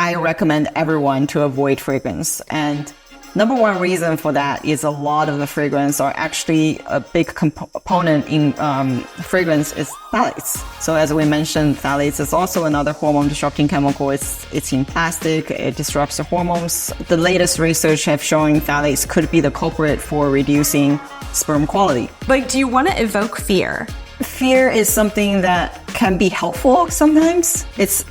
I recommend everyone to avoid fragrance. And number one reason for that is a lot of the fragrance are actually a big component in fragrance is phthalates. So as we mentioned, phthalates is also another hormone disrupting chemical. It's in plastic. It disrupts the hormones. The latest research have shown phthalates could be the culprit for reducing sperm quality. Like, do you want to evoke fear? Fear is something that can be helpful sometimes. It's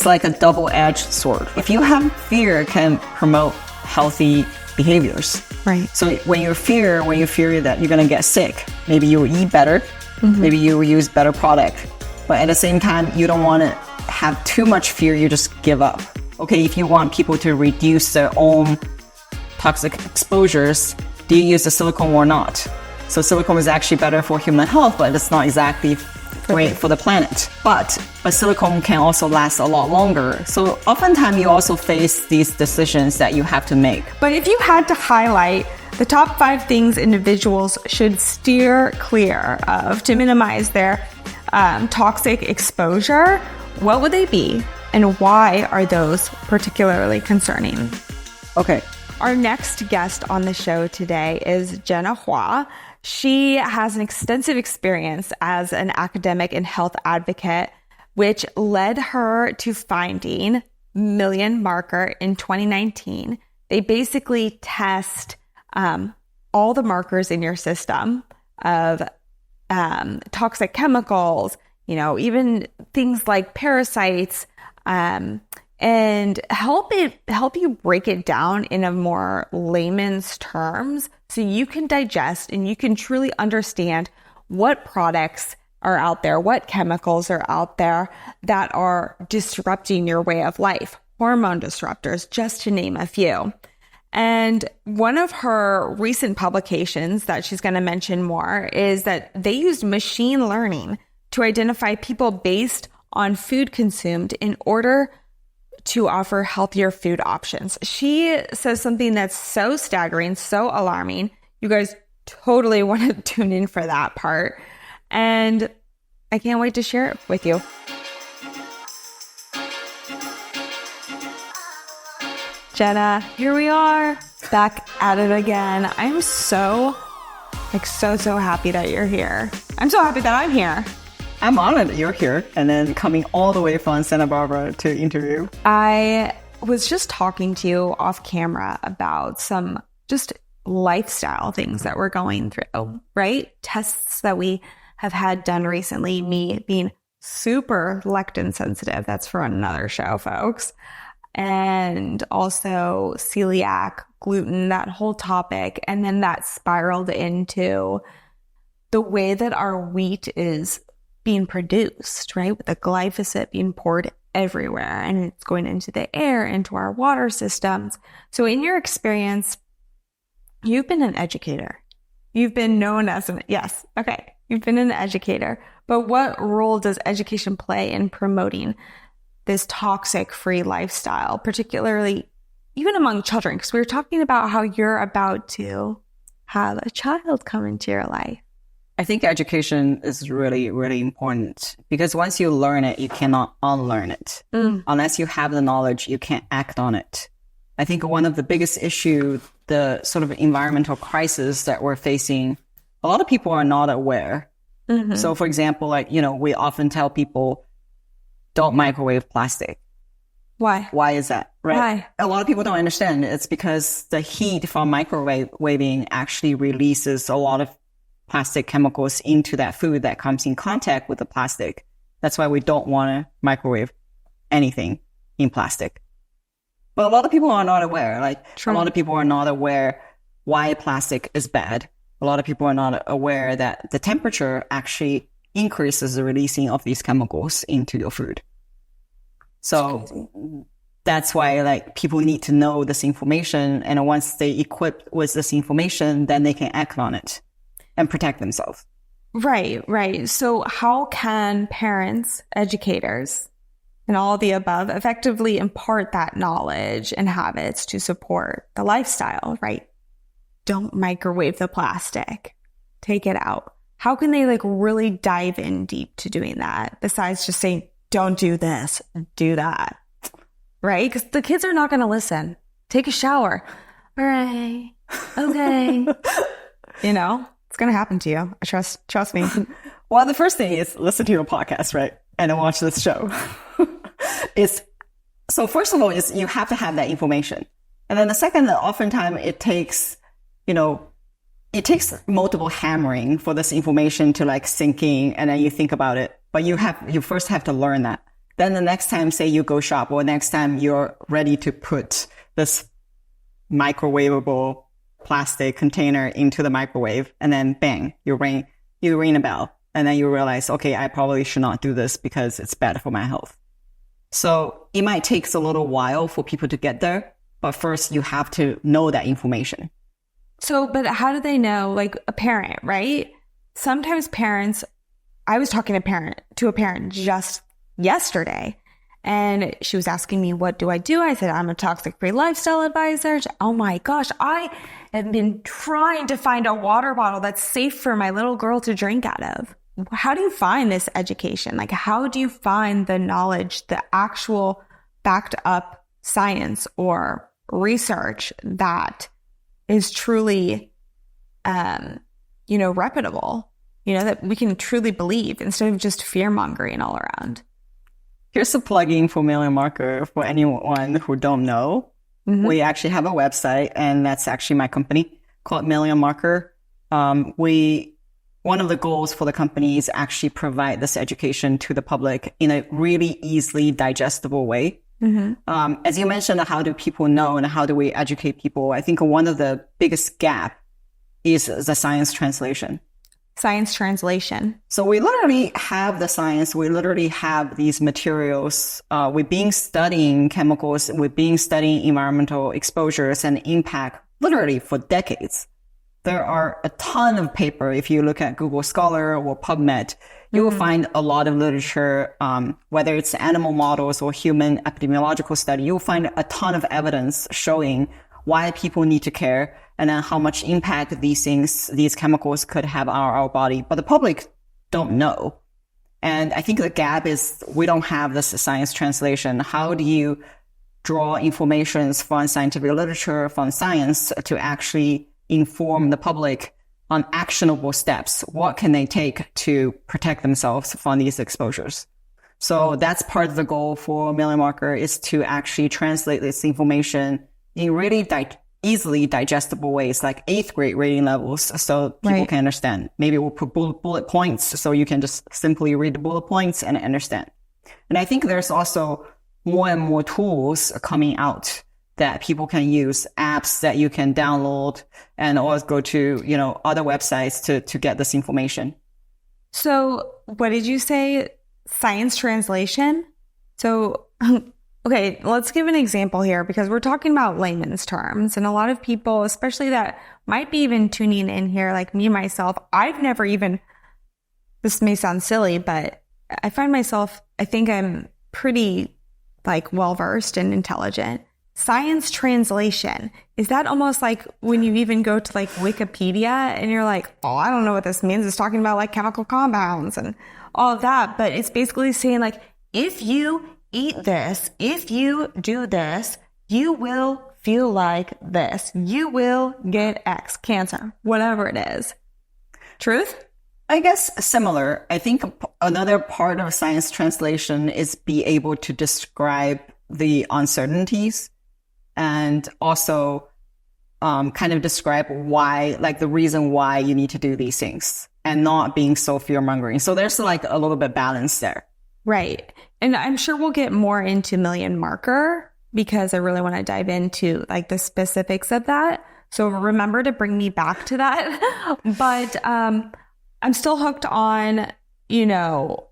like a double-edged sword. If you have fear, it can promote healthy behaviors. Right. So when you fear that you're going to get sick, maybe you will eat better, maybe you will use better product. But at the same time, you don't want to have too much fear, you just give up. Okay, if you want people to reduce their own toxic exposures, do you use the silicone or not? So silicone is actually better for human health, but it's not exactly great for the planet. But silicone can also last a lot longer. So oftentimes you also face these decisions that you have to make. But if you had to highlight the top 5 things individuals should steer clear of to minimize their toxic exposure, what would they be? And why are those particularly concerning? Okay. Our next guest on the show today is Jenna Hua. She has an extensive experience as an academic and health advocate, which led her to finding Million Marker in 2019. They basically test all the markers in your system of toxic chemicals, even things like parasites, and help you break it down in a more layman's terms so you can digest and you can truly understand what products are out there, what chemicals are out there that are disrupting your way of life, hormone disruptors, just to name a few. And one of her recent publications that she's going to mention more is that they used machine learning to identify people based on food consumed in order to offer healthier food options. She says something that's so staggering, so alarming. You guys totally want to tune in for that part. And I can't wait to share it with you. Jenna, here we are, back at it again. I'm so happy that you're here. I'm so happy that I'm here. I'm honored that you're here and then coming all the way from Santa Barbara to interview. I was just talking to you off camera about some just lifestyle things that we're going through, right? Tests that we have had done recently, me being super lectin sensitive. That's for another show, folks. And also celiac, gluten, that whole topic. And then that spiraled into the way that our wheat is being produced, right? With the glyphosate being poured everywhere and it's going into the air, into our water systems. So in your experience, you've been an educator. You've been known as you've been an educator. But what role does education play in promoting this toxic-free lifestyle, particularly even among children? Because we were talking about how you're about to have a child come into your life. I think education is really, really important because once you learn it, you cannot unlearn it. Unless you have the knowledge, you can't act on it. I think one of the biggest issues, the sort of environmental crisis that we're facing, a lot of people are not aware. So for example, we often tell people, don't microwave plastic. Why? Why is that? Right? Why? A lot of people don't understand. It's because the heat from microwaving actually releases a lot of plastic chemicals into that food that comes in contact with the plastic. That's why we don't want to microwave anything in plastic. But a lot of people are not aware. A lot of people are not aware why plastic is bad. A lot of people are not aware that the temperature actually increases the releasing of these chemicals into your food. So that's why people need to know this information. And once they equipped with this information, then they can act on it and protect themselves. Right. So how can parents, educators, and all of the above effectively impart that knowledge and habits to support the lifestyle, right? Don't microwave the plastic. Take it out. How can they really dive in deep to doing that besides just saying, don't do this, do that? right? Because the kids are not going to listen. Take a shower. All right. Okay. You know, it's going to happen to you. Trust me. Well, the first thing is listen to your podcast, right? And then watch this show. So first of all, is you have to have that information. And then the second, oftentimes it takes multiple hammering for this information to like sink in, and then you think about it. But you first have to learn that. Then the next time, say you go shop, or next time you're ready to put this microwavable plastic container into the microwave, and then bang, you ring a bell, and then you realize, okay, I probably should not do this because it's bad for my health. So it might take a little while for people to get there, but first you have to know that information. So, but how do they know? Like a parent, right? Sometimes parents, I was talking to a parent just yesterday, and she was asking me, what do? I said, I'm a toxic-free lifestyle advisor. Oh my gosh, I have been trying to find a water bottle that's safe for my little girl to drink out of. How do you find this education? Like, how do you find the knowledge, the actual backed up science or research that is truly, reputable, that we can truly believe instead of just fear mongering all around? Here's a plugin for Million Marker for anyone who don't know. Mm-hmm. We actually have a website, and that's actually my company called Million Marker. One of the goals for the company is actually provide this education to the public in a really easily digestible way. Mm-hmm. As you mentioned, how do people know and how do we educate people? I think one of the biggest gap is the science translation. Science translation. So we literally have the science. We literally have these materials. We've been studying chemicals. We've been studying environmental exposures and impact literally for decades. There are a ton of paper. If you look at Google Scholar or PubMed, you will find a lot of literature, whether it's animal models or human epidemiological study. You'll find a ton of evidence showing why people need to care and then how much impact these chemicals could have on our body. But the public don't know. And I think the gap is we don't have this science translation. How do you draw information from scientific literature, from science to actually inform the public on actionable steps? What can they take to protect themselves from these exposures? So that's part of the goal for Million Marker, is to actually translate this information in really easily digestible ways, like 8th grade reading levels, so people can understand. Maybe we'll put bullet points so you can just simply read the bullet points and understand. And I think there's also more and more tools coming out that people can use, apps that you can download and always go to, other websites to get this information. So what did you say? Science translation? So, okay, let's give an example here, because we're talking about layman's terms, and a lot of people, especially that might be even tuning in here, like me, myself, I've never even, this may sound silly, but I find myself, I think I'm pretty well-versed and intelligent. Science translation, is that almost like when you even go to Wikipedia and you're like, oh, I don't know what this means. It's talking about chemical compounds and all of that. But it's basically saying if you eat this, if you do this, you will feel like this. You will get X, cancer, whatever it is. Truth? I guess similar. I think another part of science translation is be able to describe the uncertainties, and also kind of describe why, the reason why you need to do these things, and not being so fear-mongering. So there's a little bit balance there. Right. And I'm sure we'll get more into Million Marker, because I really want to dive into the specifics of that. So remember to bring me back to that. But I'm still hooked on, the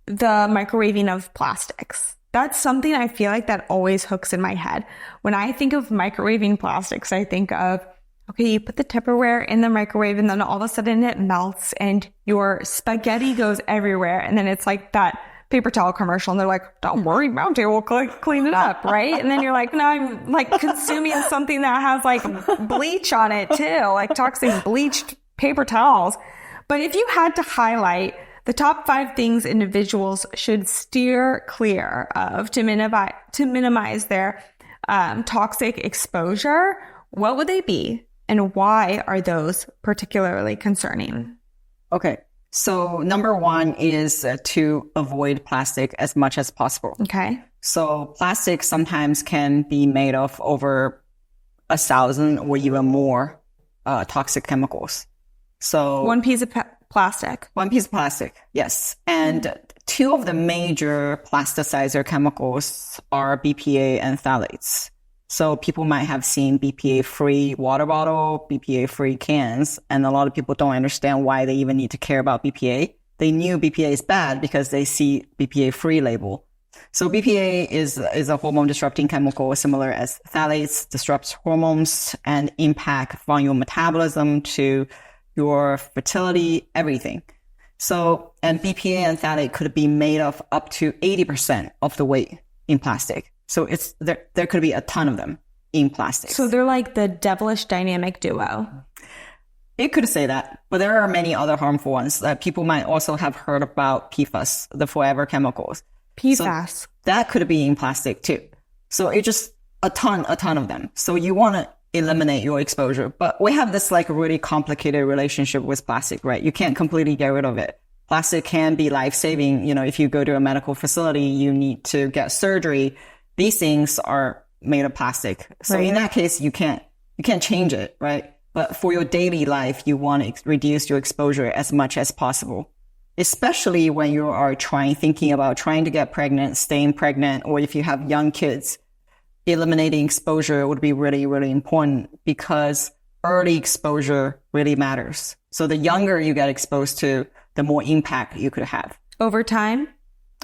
microwaving of plastics. That's something I feel like that always hooks in my head. When I think of microwaving plastics, I think of, okay, you put the Tupperware in the microwave and then all of a sudden it melts and your spaghetti goes everywhere. And then it's like that paper towel commercial and they're like, don't worry, Bounty will clean it up, right? And then you're like, no, I'm consuming something that has bleach on it too, toxic bleached paper towels. But if you had to highlight The top 5 things individuals should steer clear of to minimize their toxic exposure. What would they be? And why are those particularly concerning? Okay. So number 1 is to avoid plastic as much as possible. Okay. So plastic sometimes can be made of over 1,000 or even more toxic chemicals. So one piece of plastic. One piece of plastic, yes. And 2 of the major plasticizer chemicals are BPA and phthalates. So people might have seen BPA-free water bottle, BPA-free cans, and a lot of people don't understand why they even need to care about BPA. They knew BPA is bad because they see BPA-free label. So BPA is a hormone disrupting chemical similar as phthalates, disrupts hormones and impact from your metabolism to your fertility, everything. So, and BPA and phthalate could be made of up to 80% of the weight in plastic. So there could be a ton of them in plastic. So they're like the devilish dynamic duo. It could say that, but there are many other harmful ones that people might also have heard about PFAS, the forever chemicals. PFAS. So that could be in plastic too. So it's just a ton of them. So you want to eliminate your exposure, but we have this like really complicated relationship with plastic, right? You can't completely get rid of it. Plastic can be life-saving. You know, if you go to a medical facility, you need to get surgery. These things are made of plastic. So in that case, you can't change it, right? But for your daily life, you want to reduce your exposure as much as possible, especially when you are thinking about trying to get pregnant, staying pregnant, or if you have young kids. Eliminating exposure would be really, really important because early exposure really matters. So the younger you get exposed to, the more impact you could have. Over time?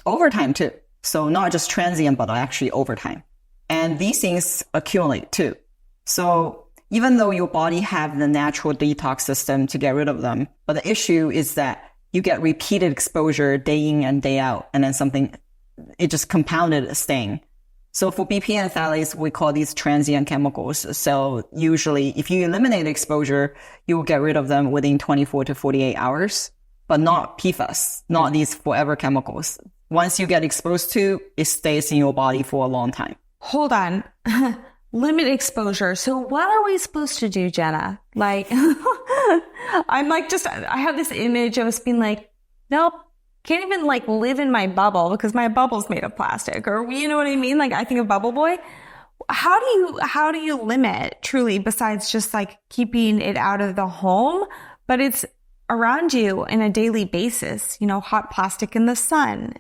Over time too. So not just transient, but actually over time. And these things accumulate too. So even though your body have the natural detox system to get rid of them, but the issue is that you get repeated exposure day in and day out, and then it just compounded a stain. So for BPA and phthalates, we call these transient chemicals. So usually if you eliminate exposure, you will get rid of them within 24 to 48 hours, but not PFAS, not these forever chemicals. Once you get exposed to, it stays in your body for a long time. Hold on. Limit exposure. So what are we supposed to do, Jenna? Like, I'm like, I have this image of us being like, nope. Can't even like live in my bubble because my bubble's made of plastic, or you know what I mean? Like I think of Bubble Boy. How do you limit truly besides just like keeping it out of the home, but it's around you on a daily basis, you know, hot plastic in the sun,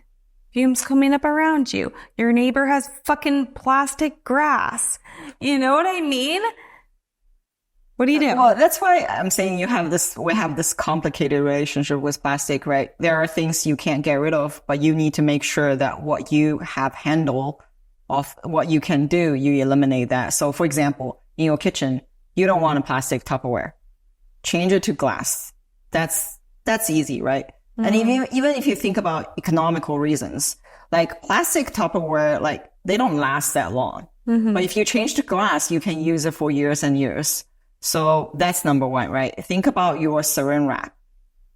fumes coming up around you. Your neighbor has fucking plastic grass. You know what I mean? What do you do? Well, that's why I'm saying we have this complicated relationship with plastic, right? There are things you can't get rid of, but you need to make sure that what you have handle of what you can do, you eliminate that. So for example, in your kitchen, you don't want a plastic Tupperware. Change it to glass. That's easy, right? Mm-hmm. And even if you think about economical reasons, like plastic Tupperware, like they don't last that long. Mm-hmm. But if you change to glass, you can use it for years and years. So that's number 1, right? Think about your saran wrap.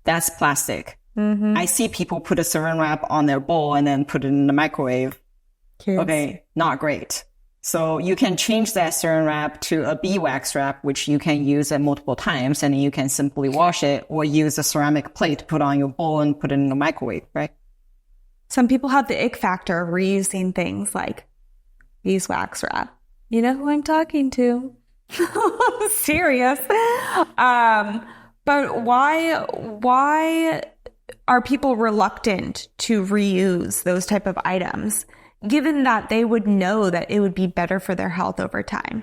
That's plastic. Mm-hmm. I see people put a saran wrap on their bowl and then put it in the microwave. Kids. Okay, not great. So you can change that saran wrap to a beeswax wrap, which you can use it multiple times, and you can simply wash it or use a ceramic plate to put on your bowl and put it in the microwave, right? Some people have the ick factor of reusing things like beeswax wrap. You know who I'm talking to? Serious. But why are people reluctant to reuse those type of items, given that they would know that it would be better for their health over time?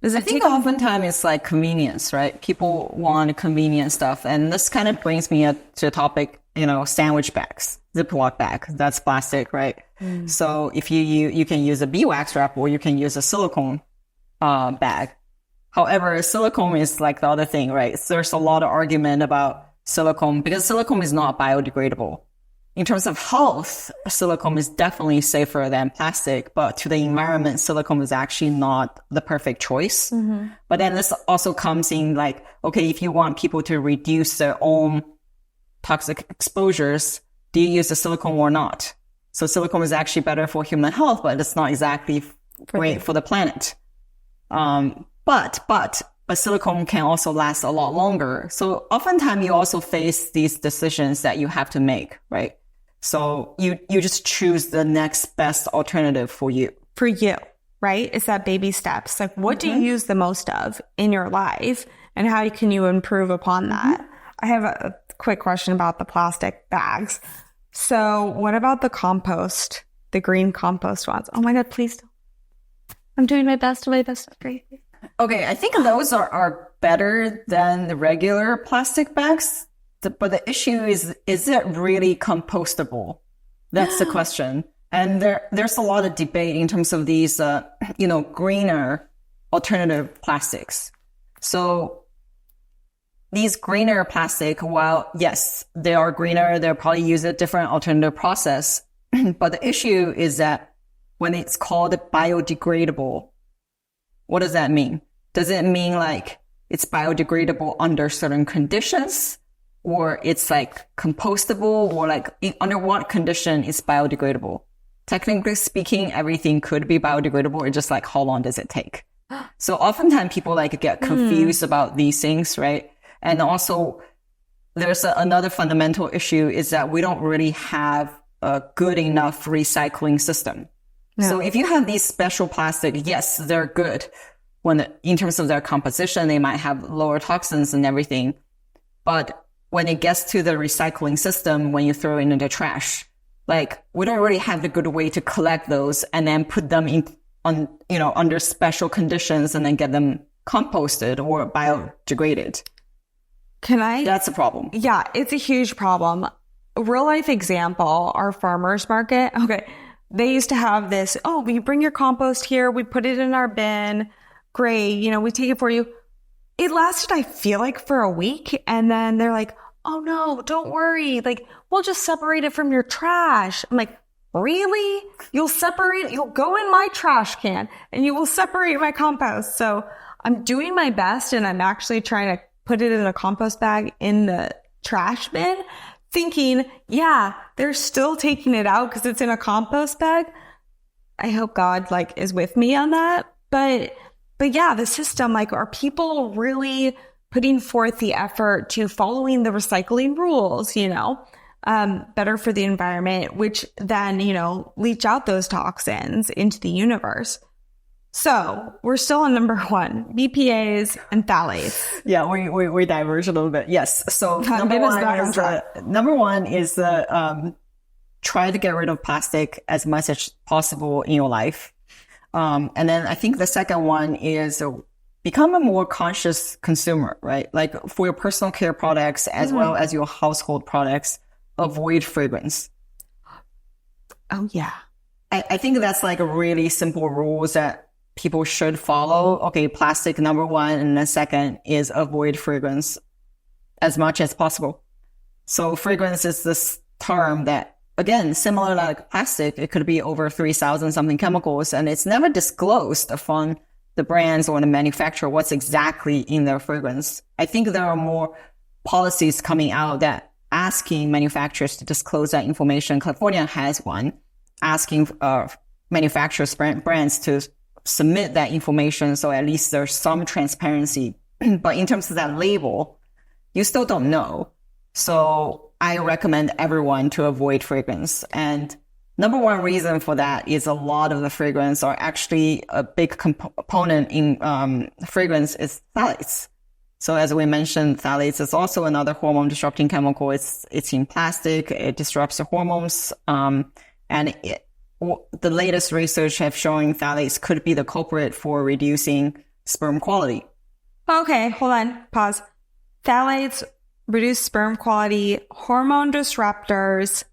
I think oftentimes it's like convenience, right? People want convenient stuff. And this kind of brings me to a topic, you know, sandwich bags, Ziploc bag. That's plastic, right? Mm. So if you can use a beeswax wrap or you can use a silicone bag. However, silicone is like the other thing, right? There's a lot of argument about silicone because silicone is not biodegradable. In terms of health, silicone is definitely safer than plastic, but to the environment, silicone is actually not the perfect choice. Mm-hmm. But then this also comes in like, okay, if you want people to reduce their own toxic exposures, do you use the silicone or not? So silicone is actually better for human health, but it's not exactly great for the planet. But silicone can also last a lot longer. So oftentimes you also face these decisions that you have to make, right? So you just choose the next best alternative for you. For you, right? It's that baby steps. Like, what do you use the most of in your life, and how can you improve upon that? I have a quick question about the plastic bags. So what about the compost, the green compost ones? Oh my God, please don't. I'm doing my best. Great. Okay, I think those are better than the regular plastic bags. But the issue is it really compostable? That's the question. And there's a lot of debate in terms of these, greener alternative plastics. So these greener plastic, while yes, they are greener, they'll probably use a different alternative process. But the issue is that when it's called biodegradable, what does that mean? Does it mean like it's biodegradable under certain conditions? Or it's like compostable, or like under what condition is biodegradable? Technically speaking, everything could be biodegradable. It's just like, how long does it take? So oftentimes people like get confused about these things, right? And also there's another fundamental issue is that we don't really have a good enough recycling system. No. So if you have these special plastic, yes, they're good. In terms of their composition, they might have lower toxins and everything. But when it gets to the recycling system, when you throw it into the trash, like we don't really have the good way to collect those and then put them under special conditions and then get them composted or biodegraded. That's a problem. Yeah, it's a huge problem. A real life example, our farmers market. Okay. They used to have this, we bring your compost here. We put it in our bin. Great. We take it for you. It lasted, I feel like, for a week. And then they're like, oh no, don't worry. Like, we'll just separate it from your trash. I'm like, really? You'll go in my trash can and you will separate my compost. So I'm doing my best, and I'm actually trying to put it in a compost bag in the trash bin, thinking, yeah, they're still taking it out because it's in a compost bag. I hope God is with me on that. But yeah, the system, are people really putting forth the effort to following the recycling rules, better for the environment, which then, leach out those toxins into the universe. So we're still on number one, BPAs and phthalates. Yeah, we diverge a little bit. Yes. So number one is try to get rid of plastic as much as possible in your life. And then I think the second one is become a more conscious consumer, right? Like for your personal care products as well as your household products, avoid fragrance. Oh yeah. I think that's a really simple rules that people should follow. Okay, plastic, number one, and the second is avoid fragrance as much as possible. So fragrance is this term that, again, similar like plastic, it could be over 3,000 something chemicals, and it's never disclosed from the brands or the manufacturer what's exactly in their fragrance. I think there are more policies coming out that asking manufacturers to disclose that information. California has one asking manufacturers, brands to submit that information, so at least there's some transparency. But in terms of that label, you still don't know. So I recommend everyone to avoid fragrance. And number one reason for that is a lot of the fragrance are actually a big component in fragrance is phthalates. So as we mentioned, phthalates is also another hormone disrupting chemical. It's in plastic. It disrupts the hormones. And the latest research have shown phthalates could be the culprit for reducing sperm quality. Okay, hold on. Pause. Phthalates reduce sperm quality, hormone disruptors.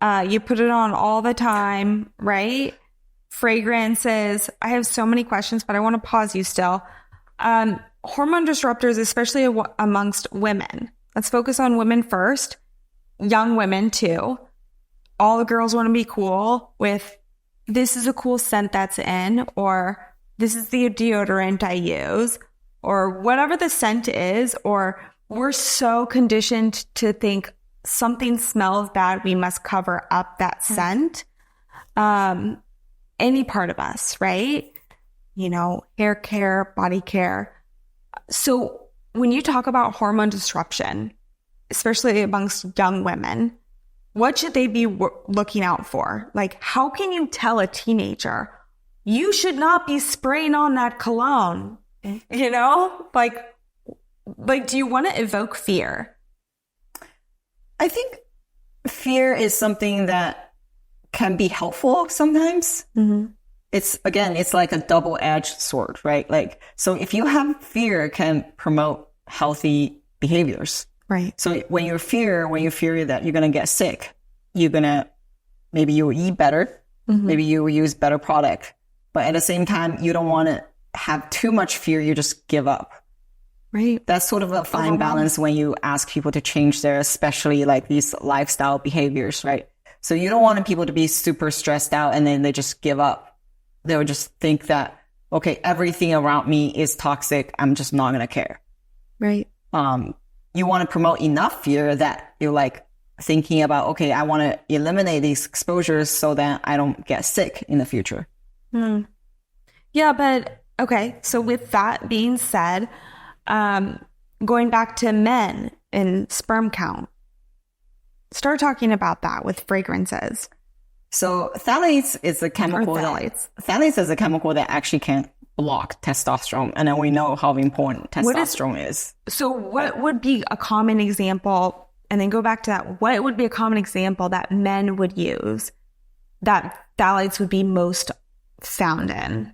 You put it on all the time, right? Fragrances. I have so many questions, but I want to pause you still. Hormone disruptors, especially amongst women. Let's focus on women first. Young women too. All the girls want to be cool with, this is a cool scent that's in, or this is the deodorant I use, or whatever the scent is, or we're so conditioned to think something smells bad, we must cover up that scent. Any part of us, right? You know, hair care, body care. So when you talk about hormone disruption, especially amongst young women, what should they be looking out for? Like, how can you tell a teenager, you should not be spraying on that cologne? You know, like, do you want to evoke fear? I think fear is something that can be helpful sometimes. It's like a double-edged sword, right? Like, so if you have fear, it can promote healthy behaviors. Right. So when you fear that you're going to get sick, maybe you'll eat better, maybe you will use better product, but at the same time, you don't want to have too much fear, you just give up. Right. That's sort of a fine balance when you ask people to change their, especially like these lifestyle behaviors, right? So you don't want people to be super stressed out and then they just give up. They'll just think that, okay, everything around me is toxic, I'm just not going to care. Right. You want to promote enough fear that you're like thinking about, okay, I want to eliminate these exposures so that I don't get sick in the future. Yeah, but okay. So with that being said, going back to men and sperm count, start talking about that with fragrances. So phthalates is a chemical phthalates is a chemical that actually can block testosterone. And then we know how important testosterone is. So what would be a common example, and then go back to that, what would be a common example that men would use that phthalates would be most found in?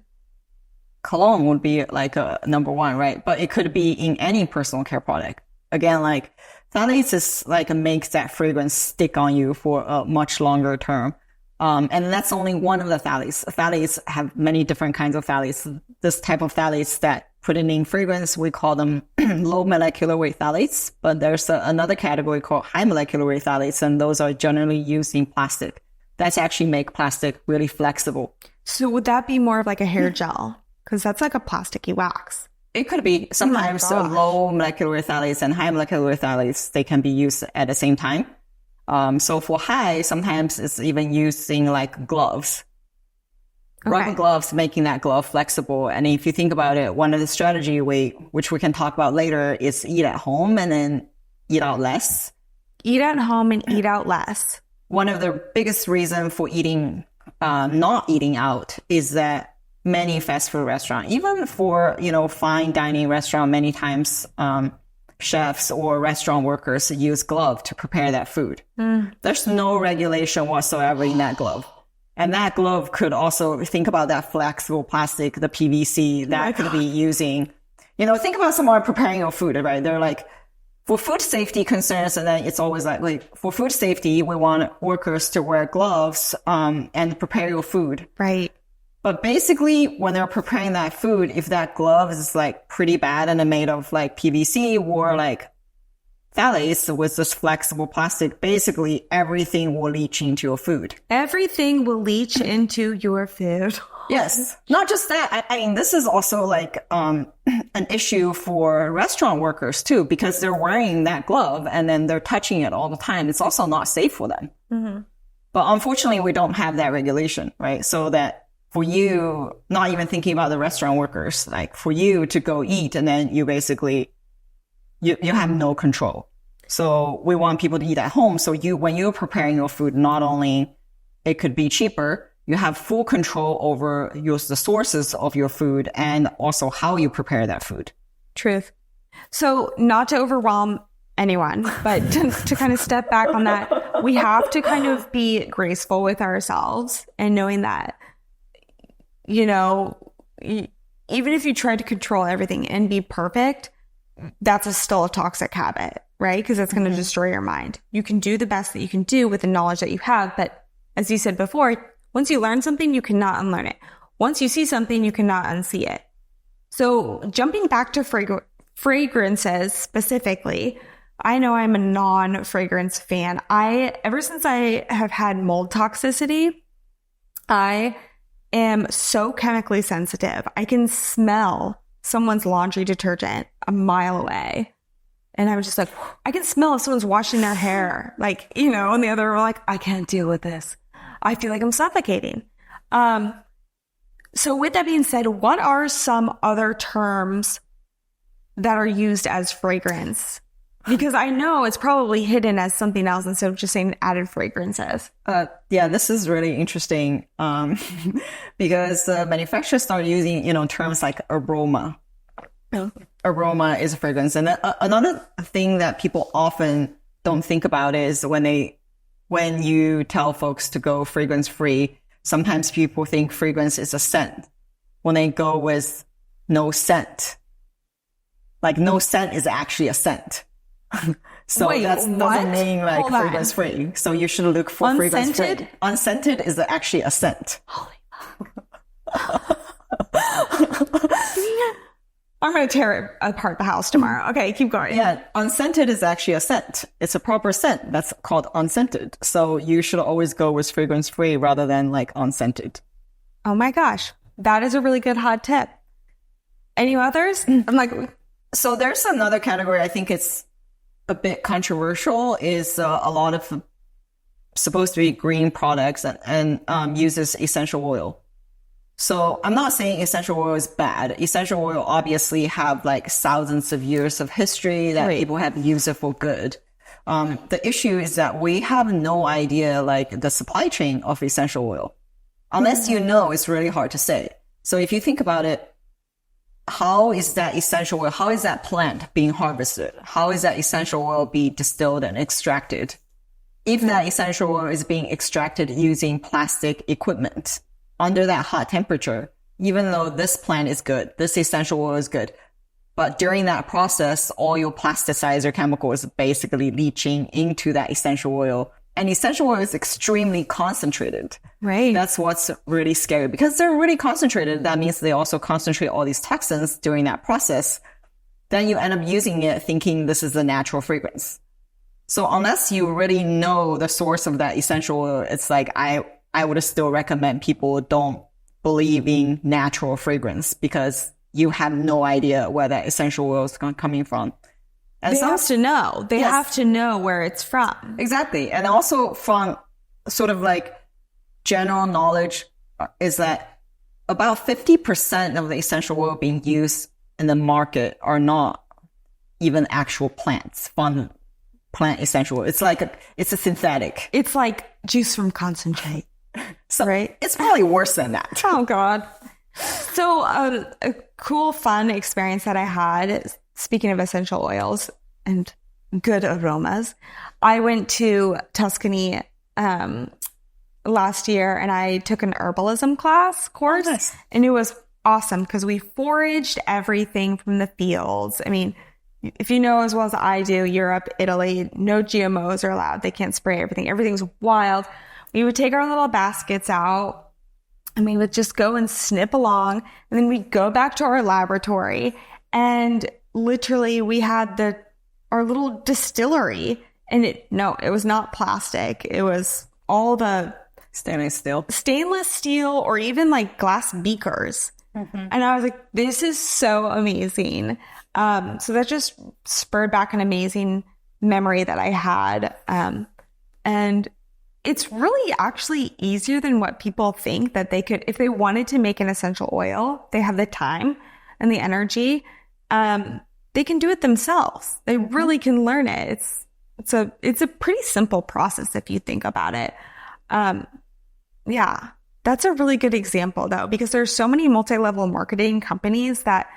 Cologne would be like a number one, right? But it could be in any personal care product. Again, like phthalates is like makes that fragrance stick on you for a much longer term. And that's only one of the phthalates. Phthalates have many different kinds of phthalates. This type of phthalates that put it in fragrance, we call them low molecular weight phthalates. But there's another category called high molecular weight phthalates, and those are generally used in plastic. That's actually make plastic really flexible. So would that be more of like a hair gel? Because that's like a plasticky wax. It could be. Sometimes low molecular weight phthalates and high molecular weight phthalates, they can be used at the same time. So for high, sometimes it's even used in like gloves. Rubber gloves, making that glove flexible. And if you think about it, one of the strategy which we can talk about later, is eat at home and then eat out less. Eat at home and eat out less. One of the biggest reasons for not eating out is that many fast food restaurants, even for, fine dining restaurant, many times, chefs or restaurant workers use glove to prepare that food. There's no regulation whatsoever in that glove. And that glove could also, think about that flexible plastic, the PVC, that could be using, think about someone preparing your food, right? They're like, for food safety concerns, and then it's always like for food safety, we want workers to wear gloves, and prepare your food. Right. But basically, when they're preparing that food, if that glove is like pretty bad and made of like PVC or like phthalates with this flexible plastic, basically everything will leach into your food. Everything will leach into your food. Yes. Not just that. I mean, this is also like an issue for restaurant workers too, because they're wearing that glove and then they're touching it all the time. It's also not safe for them. But unfortunately, we don't have that regulation, right? So that for you, not even thinking about the restaurant workers, like for you to go eat and then you basically, you have no control. So we want people to eat at home. So when you're preparing your food, not only it could be cheaper, you have full control over the sources of your food and also how you prepare that food. Truth. So not to overwhelm anyone, but to kind of step back on that, we have to kind of be graceful with ourselves and knowing that, even if you try to control everything and be perfect, that's still a toxic habit, right? Because that's going to destroy your mind. You can do the best that you can do with the knowledge that you have. But as you said before, once you learn something, you cannot unlearn it. Once you see something, you cannot unsee it. So jumping back to fragrances specifically, I know I'm a non-fragrance fan. Ever since I have had mold toxicity, I am so chemically sensitive. I can smell someone's laundry detergent a mile away. And I was just like, I can smell if someone's washing their hair. Like, you know, and the other were like, I can't deal with this. I feel like I'm suffocating. So with that being said, what are some other terms that are used as fragrance? Because I know it's probably hidden as something else instead of just saying added fragrances. Yeah, this is really interesting because manufacturers start using, terms like aroma. Oh. Aroma is a fragrance. And another thing that people often don't think about is when you tell folks to go fragrance free, sometimes people think fragrance is a scent when they go with no scent. Like no scent is actually a scent. So Wait, that doesn't mean like Hold on. fragrance free. So you should look for fragrance free. Unscented? Unscented is actually a scent. Holy I'm going to tear apart the house tomorrow. Okay, keep going. Yeah, unscented is actually a scent. It's a proper scent. That's called unscented. So you should always go with fragrance free rather than like unscented. Oh my gosh. That is a really good hot tip. Any others? I'm like, So there's another category. I think it's a bit controversial is a lot of supposed to be green products and uses essential oil. So I'm not saying essential oil is bad. Essential oil obviously have like thousands of years of history that Right. people have used it for good. The issue is that we have no idea like the supply chain of essential oil. Unless you know, it's really hard to say. So if you think about it, how is that essential oil? How is that plant being harvested? How is that essential oil being distilled and extracted? If that essential oil is being extracted using plastic equipment under that hot temperature, even though this plant is good, this essential oil is good, but during that process, all your pesticides or chemicals basically leaching into that essential oil. And essential oil is extremely concentrated. right. That's what's really scary because they're really concentrated. That means they also concentrate all these toxins during that process. Then you end up using it thinking this is a natural fragrance. So unless you really know the source of that essential oil, it's like I would still recommend people don't believe in natural fragrance because you have no idea where that essential oil is coming from. And They have to know. They Yes. have to know where it's from. Exactly. And also from sort of like general knowledge is that about 50% of the essential oil being used in the market are not even actual plants from plant essential oil. It's like it's a synthetic. It's like juice from concentrate. So Right. it's probably worse than that. Oh, God. So a cool, fun experience that I had, speaking of essential oils and good aromas, I went to Tuscany last year and I took an herbalism course. Oh, nice. And it was awesome because we foraged everything from the fields. I mean, if you know as well as I do, Europe, Italy, no GMOs are allowed. They can't spray everything. Everything's wild. We would take our little baskets out and we would just go and snip along. And then we'd go back to our laboratory and literally we had our little distillery and it was not plastic. It was all the Stainless steel. stainless steel or even like glass beakers. And I was like, this is so amazing. So that just spurred back an amazing memory that I had. And it's really actually easier than what people think that they could, if they wanted to make an essential oil, they have the time and the energy. They can do it themselves. They really can learn it. It's a pretty simple process if you think about it. Yeah, that's a really good example though, because there's so many multi-level marketing companies that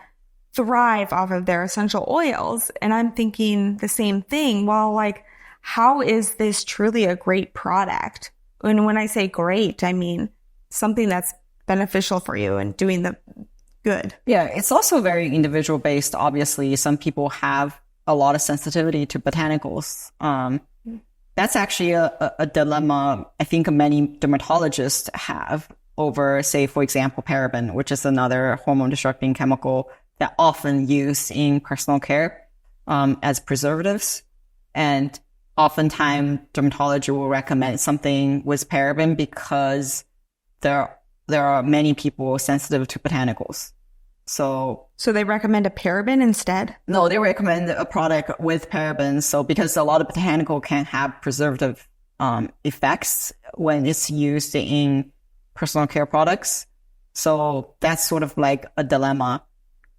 thrive off of their essential oils. And I'm thinking the same thing. Well, like, how is this truly a great product? And when I say great, I mean something that's beneficial for you and doing the good. Yeah, it's also very individual based. Obviously, some people have a lot of sensitivity to botanicals. That's actually a dilemma I think many dermatologists have over, say, for example, paraben, which is another hormone disrupting chemical that often used in personal care as preservatives. And oftentimes dermatology will recommend something with paraben because there are many people sensitive to botanicals. So they recommend a paraben instead? no, they recommend a product with parabens. So because a lot of botanical can have preservative effects when it's used in personal care products. So that's sort of like a dilemma.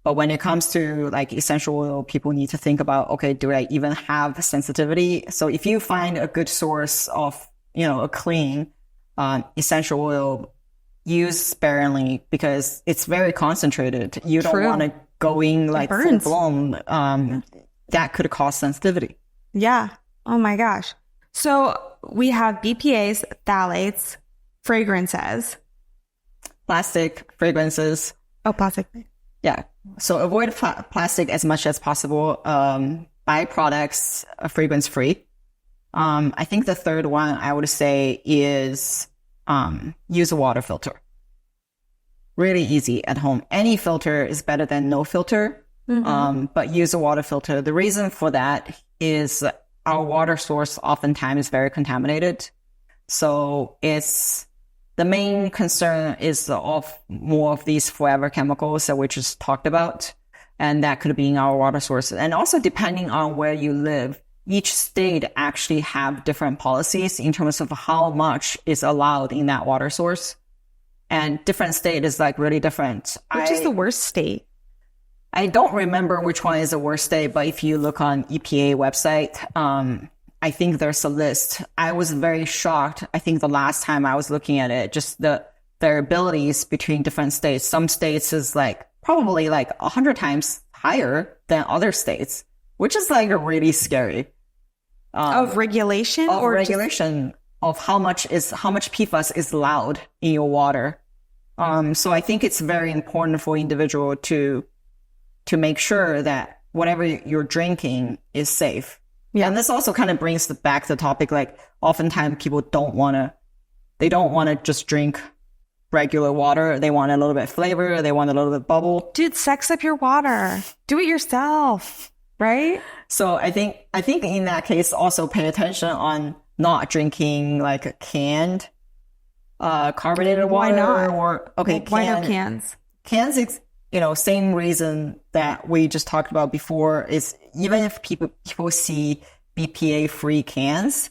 But when it comes to like essential oil, people need to think about, okay, do I even have sensitivity? So if you find a good source of, a clean essential oil, use sparingly because it's very concentrated. You don't want to go in like full blown. That could cause sensitivity. Yeah. Oh my gosh. So we have BPAs, phthalates, fragrances. Plastic, fragrances. Oh, plastic. Yeah. So avoid plastic as much as possible. Buy products fragrance-free. I think the third one I would say is use a water filter. Really easy at home. Any filter is better than no filter, but use a water filter. The reason for that is our water source oftentimes is very contaminated. So the main concern is of more of these forever chemicals that we just talked about, and that could be in our water sources. And also depending on where you live, each state actually have different policies in terms of how much is allowed in that water source. And different state is like really different. Which is the worst state? I don't remember which one is the worst state, but if you look on EPA website, I think there's a list. I was very shocked. I think the last time I was looking at it, just the variabilities between different states. Some states is like probably like 100 times higher than other states, which is like really scary. Of regulation of regulation of how much PFAS is allowed in your water. So I think it's very important for individual to make sure that whatever you're drinking is safe. Yeah. And this also kind of brings back the topic, like oftentimes people don't want to just drink regular water. They want a little bit of flavor. They want a little bit of bubble. Dude, sex up your water. Do it yourself, right? So I think in that case, also pay attention on not drinking like a canned carbonated water. Why not? Why no cans? Cans, same reason that we just talked about before is even if people see BPA-free cans,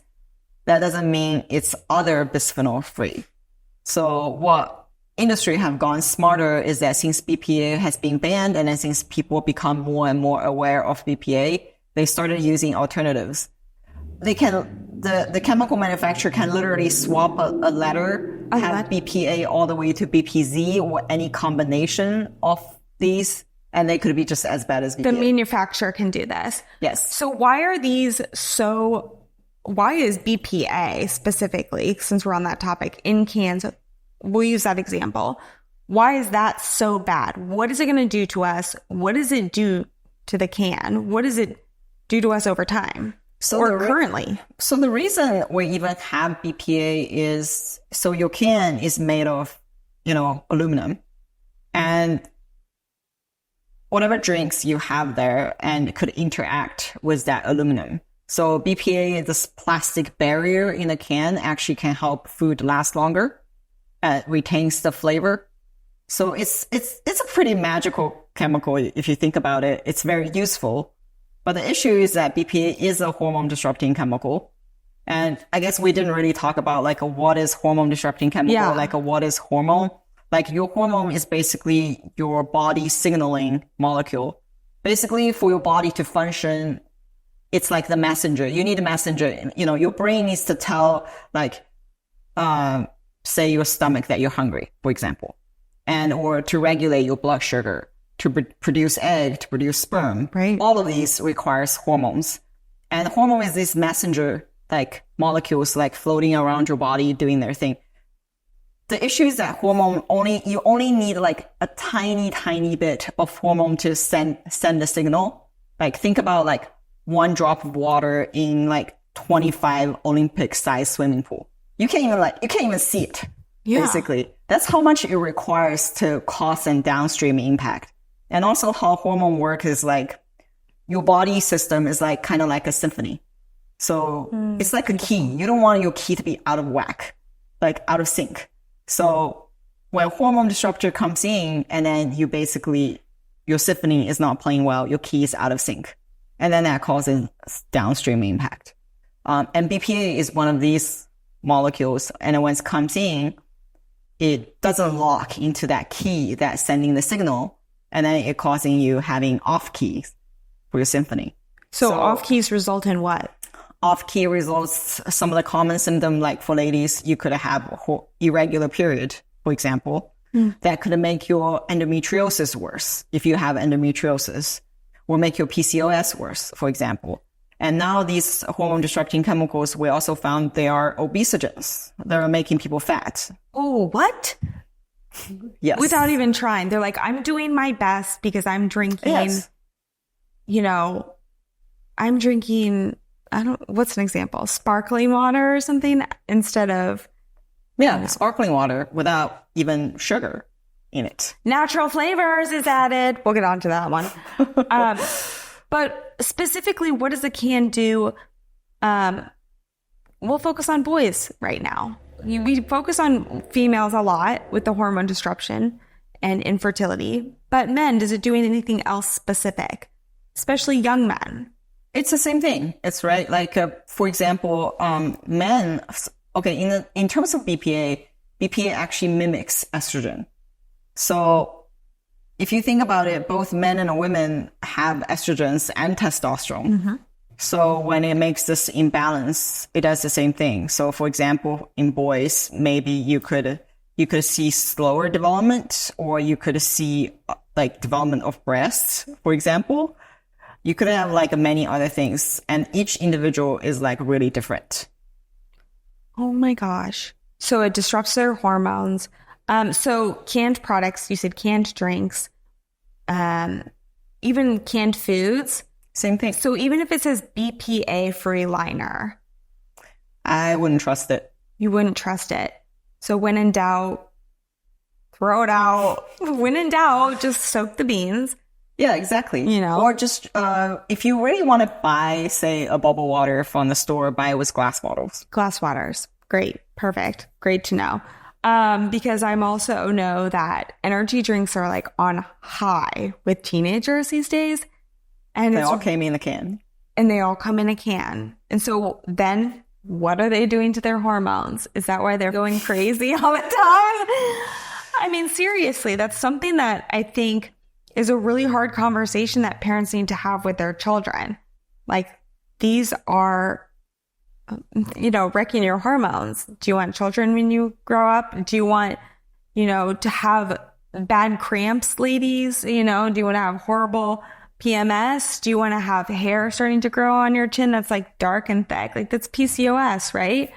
that doesn't mean it's other bisphenol-free. So what industry have gone smarter is that since BPA has been banned and then since people become more and more aware of BPA, they started using alternatives. The chemical manufacturer can literally swap a letter, have BPA all the way to BPZ or any combination of these, and they could be just as bad as BPA. The manufacturer can do this. Yes. So why is BPA specifically, since we're on that topic, in cans, we'll use that example. Why is that so bad? What is it going to do to us? What does it do to the can? What does it do to us over time? Currently. So the reason we even have BPA is, so your can is made of, aluminum, and whatever drinks you have there and could interact with that aluminum. So BPA, this plastic barrier in the can, actually can help food last longer. Retains the flavor. So it's a pretty magical chemical if you think about it. It's very useful. But the issue is that BPA is a hormone disrupting chemical. And I guess we didn't really talk about like what is hormone disrupting chemical, like what is hormone. Like your hormone is basically your body signaling molecule. Basically for your body to function, it's like the messenger. You need a messenger. Your brain needs to tell like, say your stomach that you're hungry, for example, or to regulate your blood sugar, to produce egg, to produce sperm. Right. All of these requires hormones. And hormone is this messenger, like molecules like floating around your body doing their thing. The issue is that you only need like a tiny, tiny bit of hormone to send the signal. Like think about like one drop of water in like 25 Olympic size swimming pool. You can't even see it. Yeah. Basically, that's how much it requires to cause a downstream impact. And also how hormone work is like your body system is like kind of like a symphony. So it's like a key. You don't want your key to be out of whack, like out of sync. So when hormone disruptor comes in and then you basically your symphony is not playing well, your key is out of sync. And then that causes downstream impact. And BPA is one of these molecules. And when it comes in, it doesn't lock into that key that's sending the signal. And then it causing you having off keys for your symphony. So off keys result in what? Off key results, some of the common symptoms, like for ladies, you could have irregular period, for example, that could make your endometriosis worse if you have endometriosis, or make your PCOS worse, for example. And now these hormone disrupting chemicals, we also found they are obesogens. They're making people fat. Oh, what? Yes. Without even trying. They're like, I'm doing my best because I'm drinking, I'm drinking, what's an example? Sparkling water or something instead of. Yeah, sparkling water without even sugar in it. Natural flavors is added. We'll get on to that one. But specifically, what does a can do? We'll focus on boys right now. We focus on females a lot with the hormone disruption and infertility. But men, does it do anything else specific? Especially young men. It's the same thing. It's right. Like, for example, men, okay, in terms of BPA actually mimics estrogen. So if you think about it, both men and women have estrogens and testosterone. Mm-hmm. So when it makes this imbalance, it does the same thing. So for example, in boys, maybe you could see slower development, or you could see like development of breasts, for example. You could have like many other things, and each individual is like really different. Oh my gosh. So it disrupts their hormones. So canned products, you said canned drinks, even canned foods. Same thing. So even if it says BPA free liner, I wouldn't trust it. You wouldn't trust it. So when in doubt, throw it out. When in doubt, just soak the beans. Yeah, exactly. Or just, if you really want to buy, say, a bubble water from the store, buy it with glass bottles. Glass waters. Great. Perfect. Great to know. Because I'm also know that energy drinks are like on high with teenagers these days. And they all came in a can. And they all come in a can. And so then what are they doing to their hormones? Is that why they're going crazy all the time? I mean, seriously, that's something that I think is a really hard conversation that parents need to have with their children. Like, these are, wrecking your hormones. Do you want children when you grow up? Do you want, to have bad cramps, ladies? Do you want to have horrible PMS? Do you want to have hair starting to grow on your chin that's like dark and thick? Like, that's PCOS, right?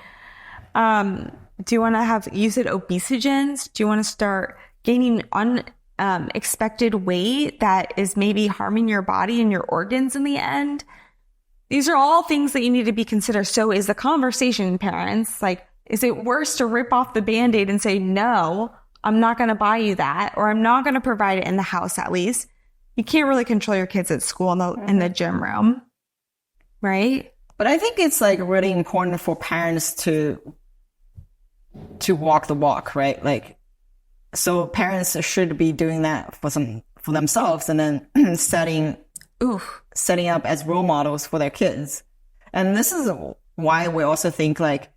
Do you want to use it obesogens? Do you want to start gaining expected weight that is maybe harming your body and your organs in the end? These are all things that you need to be considered. So is the conversation, parents, like, is it worse to rip off the Band-Aid and say, no, I'm not going to buy you that, or I'm not going to provide it in the house at least? You can't really control your kids at school in the gym room, right? But I think it's like really important for parents to walk the walk, right? Like, so parents should be doing that for themselves, and then setting up as role models for their kids. And this is why we also think like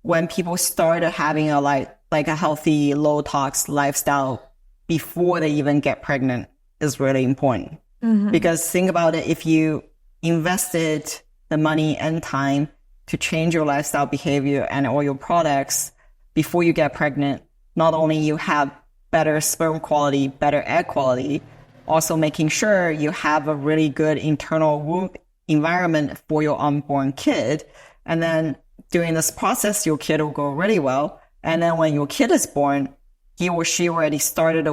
when people start having a healthy low tox lifestyle before they even get pregnant is really important. Mm-hmm. Because think about it, if you invested the money and time to change your lifestyle behavior and all your products before you get pregnant, not only you have better sperm quality, better egg quality, also making sure you have a really good internal womb environment for your unborn kid. And then during this process, your kid will go really well. And then when your kid is born, he or she already started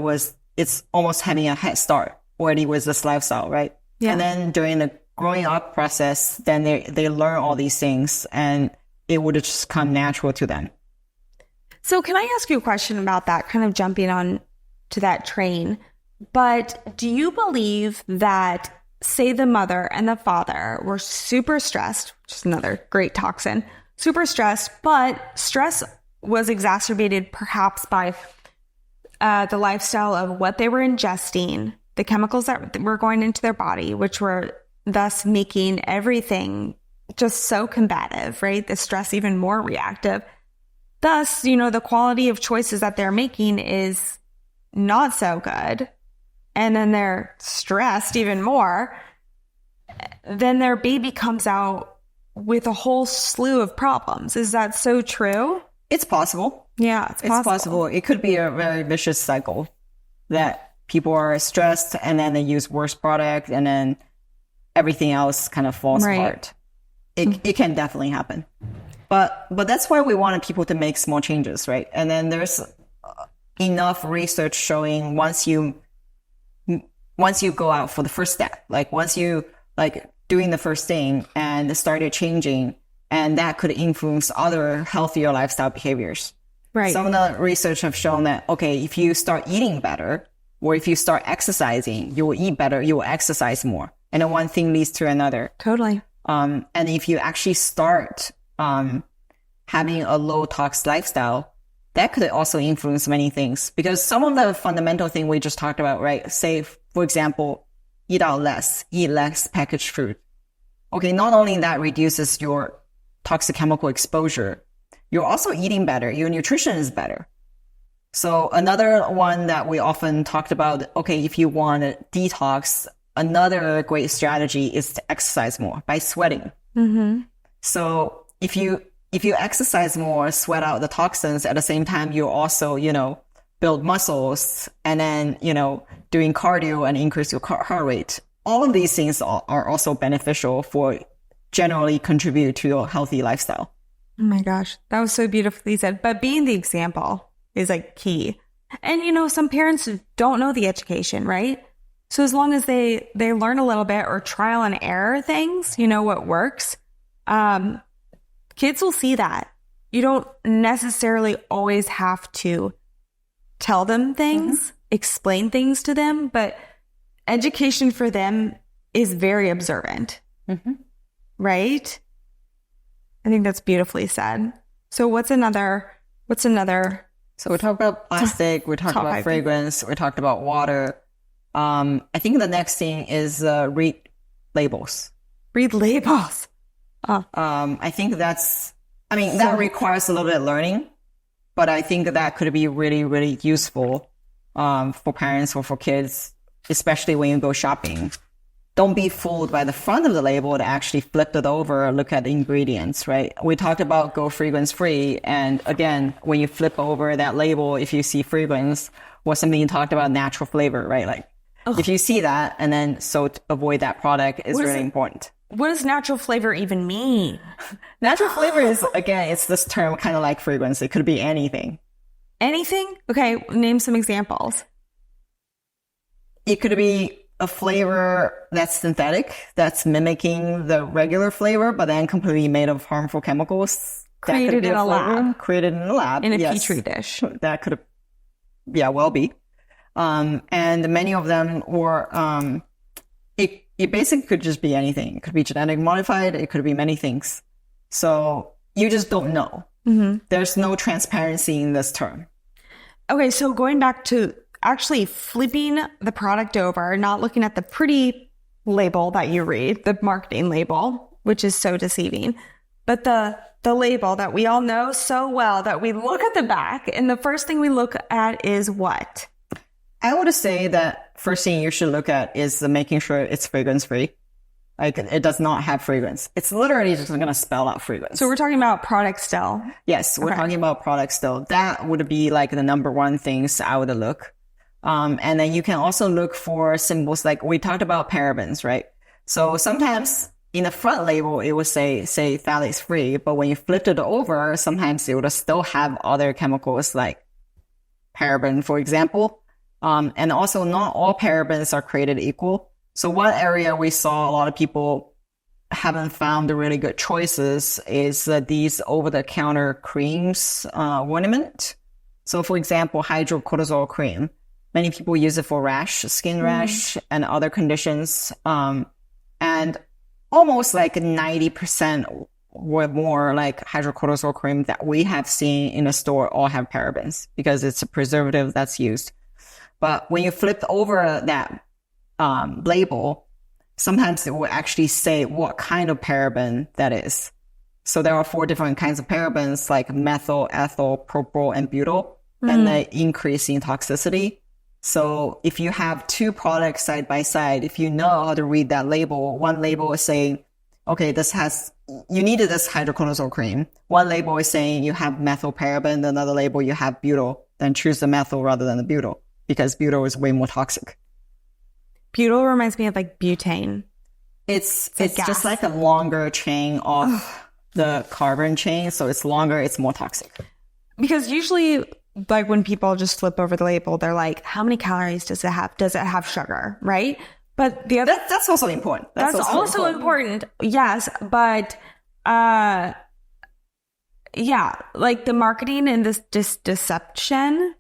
it's almost having a head start already with this lifestyle, right? Yeah. And then during the growing up process, then they learn all these things, and it would just come natural to them. So can I ask you a question about that, kind of jumping on to that train? But do you believe that, say, the mother and the father were super stressed, which is another great toxin, super stressed, but stress was exacerbated perhaps by the lifestyle of what they were ingesting the chemicals that were going into their body, which were thus making everything just so combative, right? The stress even more reactive. Thus, the quality of choices that they're making is not so good. And then they're stressed even more. Then their baby comes out with a whole slew of problems. Is that so true? It's possible. Yeah, it's possible. It could be a very vicious cycle that people are stressed and then they use worse product and then everything else kind of falls apart. It can definitely happen. But that's why we wanted people to make small changes, right? And then there's enough research showing once you go out for the first step, like once you doing the first thing and started changing, and that could influence other healthier lifestyle behaviors. Right. Some of the research have shown that, okay, if you start eating better or if you start exercising, you will eat better, you will exercise more. And then one thing leads to another. Totally. And if you actually start having a low tox lifestyle, that could also influence many things. Because some of the fundamental thing we just talked about, right? Say, for example, eat less packaged food. Okay, not only that reduces your toxic chemical exposure, you're also eating better. Your nutrition is better. So another one that we often talked about, okay, if you want to detox, another great strategy is to exercise more by sweating. Mm-hmm. So if you exercise more, sweat out the toxins, at the same time, you also, build muscles and then, doing cardio and increase your heart rate. All of these things are also beneficial for generally contribute to your healthy lifestyle. Oh my gosh, that was so beautifully said. But being the example is key. And some parents don't know the education, right? So as long as they learn a little bit or trial and error things, what works, kids will see that. You don't necessarily always have to tell them things, explain things to them, but education for them is very observant, right? I think that's beautifully said. So what's another? So we talked about plastic, we talked about fragrance, we talked about water. I think the next thing is read labels. Read labels. I think that requires a little bit of learning, but I think that could be really, really useful for parents or for kids, especially when you go shopping. Don't be fooled by the front of the label to actually flip it over and look at the ingredients, right? We talked about go fragrance free. And again, when you flip over that label, if you see fragrance or something you talked about natural flavor, right? If you see that, and then so to avoid that product is really important. What does natural flavor even mean? Natural flavor is, again, it's this term kind of like fragrance. It could be anything. Anything? Okay, name some examples. It could be a flavor that's synthetic, that's mimicking the regular flavor, but then completely made of harmful chemicals. Created in a lab. Created in a lab. In a petri dish. That could, well be. And many of them were, it basically could just be anything. It could be genetic modified. It could be many things. So you just don't know. Mm-hmm. There's no transparency in this term. Okay, so going back to actually flipping the product over, not looking at the pretty label that you read, the marketing label, which is so deceiving, but the label that we all know so well that we look at the back, and the first thing we look at is what? I would say that first thing you should look at is making sure it's fragrance free. It does not have fragrance. It's literally just going to spell out fragrance. So we're talking about product still. Yes, we're talking about product still. That would be the number one things I would look. And then you can also look for symbols like we talked about parabens, right? So sometimes in the front label, it would say phthalates free, but when you flipped it over, sometimes it would still have other chemicals like paraben, for example. And also not all parabens are created equal. So one area we saw a lot of people haven't found the really good choices is these over-the-counter creams, ornament. So for example, hydrocortisone cream. Many people use it for skin rash and other conditions. And almost 90% or more hydrocortisone cream that we have seen in the store all have parabens because it's a preservative that's used. But when you flip over that label, sometimes it will actually say what kind of paraben that is. So there are 4 different kinds of parabens, like methyl, ethyl, propyl, and butyl, and they increase in toxicity. So if you have 2 products side by side, if you know how to read that label, one label is saying, okay, you needed this hydroconazole cream. One label is saying you have methyl paraben, another label you have butyl, then choose the methyl rather than the butyl, because butyl is way more toxic. Butyl reminds me of like butane. It's just like a longer chain of the carbon chain, so it's longer, it's more toxic. Because usually, like when people just flip over the label, they're like, how many calories does it have? Does it have sugar, right? But the other... That's also important. That's also important. Yes, but yeah, like the marketing and this deception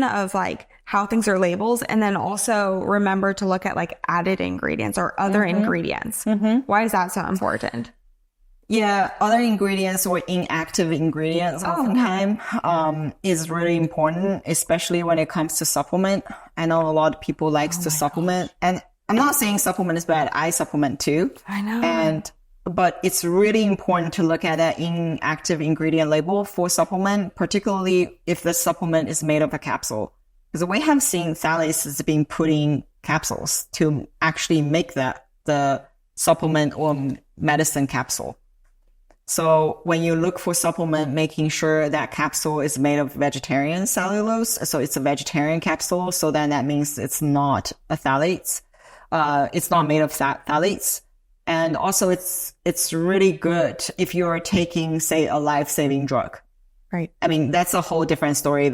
of like how things are labeled, and then also remember to look at like added ingredients or other ingredients. Why is that so important? Yeah, other ingredients or inactive ingredients oftentimes is really important, especially when it comes to supplement. I know a lot of people likes to supplement, and I'm not saying supplement is bad. I supplement too. I know. But it's really important to look at that inactive ingredient label for supplement, particularly if the supplement is made of a capsule. Because we have seen phthalates is being put in capsules to actually make that the supplement or medicine capsule. So when you look for supplement, making sure that capsule is made of vegetarian cellulose, so it's a vegetarian capsule, so then that means it's not a phthalates. It's not made of phthalates. And also it's really good if you're taking, say, a life-saving drug. Right. I mean, that's a whole different story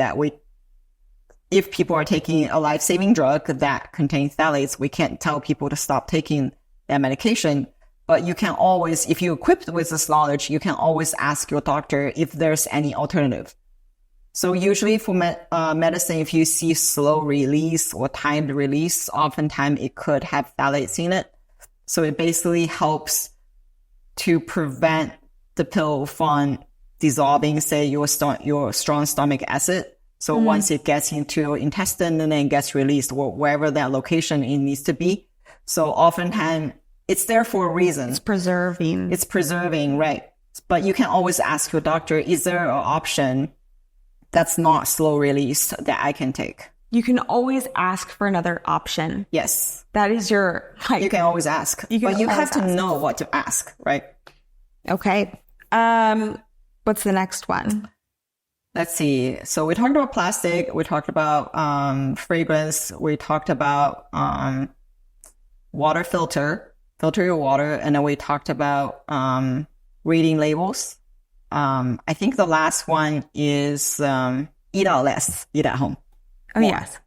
if people are taking a life-saving drug that contains phthalates, we can't tell people to stop taking that medication. But you can always, if you're equipped with this knowledge, you can always ask your doctor if there's any alternative. So usually for medicine, if you see slow release or timed release, oftentimes it could have phthalates in it. So it basically helps to prevent the pill from dissolving, say, your strong stomach acid. So once it gets into your intestine and then gets released or wherever that location it needs to be. So oftentimes it's there for a reason. It's preserving, right? But you can always ask your doctor, is there an option that's not slow release that I can take? You can always ask for another option. Yes. That is your... you can always ask. But you have to know what to ask, right? Okay. What's the next one? Let's see. So we talked about plastic. We talked about fragrance. We talked about water filter your water. And then we talked about reading labels. I think the last one is eat out less, eat at home. Oh, yes.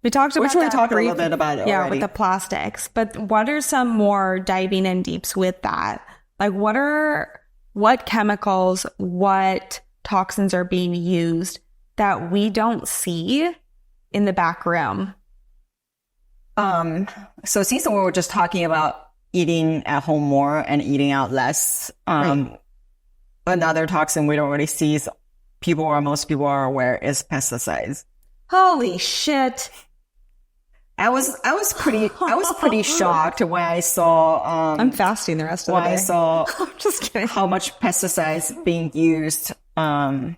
We talked about a little bit about it already. With the plastics. But what are some more diving in deeps with that? Like what chemicals, what toxins are being used that we don't see in the back room? So since we were just talking about eating at home more and eating out less, another toxin we don't really see is most people are aware is pesticides. Holy shit. I was pretty shocked when I saw I'm fasting the rest of the day. When I saw I'm just kidding. How much pesticides being used in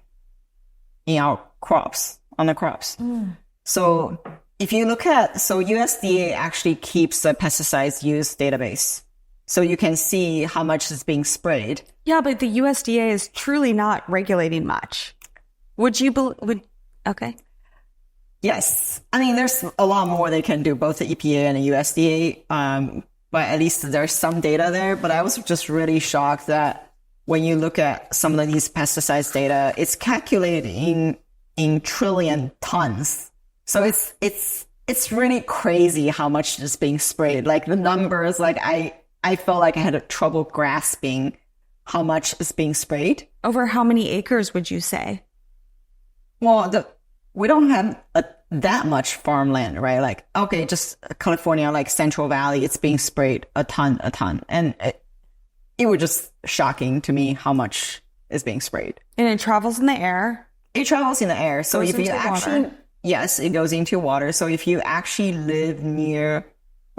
our crops, on the crops. So if you look at, USDA actually keeps the pesticides use database. So you can see how much is being sprayed. Yeah, but the USDA is truly not regulating much. Okay. Yes. I mean, there's a lot more they can do, both the EPA and the USDA. But at least there's some data there. But I was just really shocked that when you look at some of these pesticides data, it's calculated in trillion tons. So it's really crazy how much is being sprayed. Like the numbers, like I felt like I had trouble grasping how much is being sprayed. Over how many acres would you say? Well, we don't have that much farmland, right? Like, okay, just California, like Central Valley, it's being sprayed a ton. And it was just shocking to me how much is being sprayed. And it travels in the air? It travels in the air. So if you actually, yes, it goes into water. So if you actually live near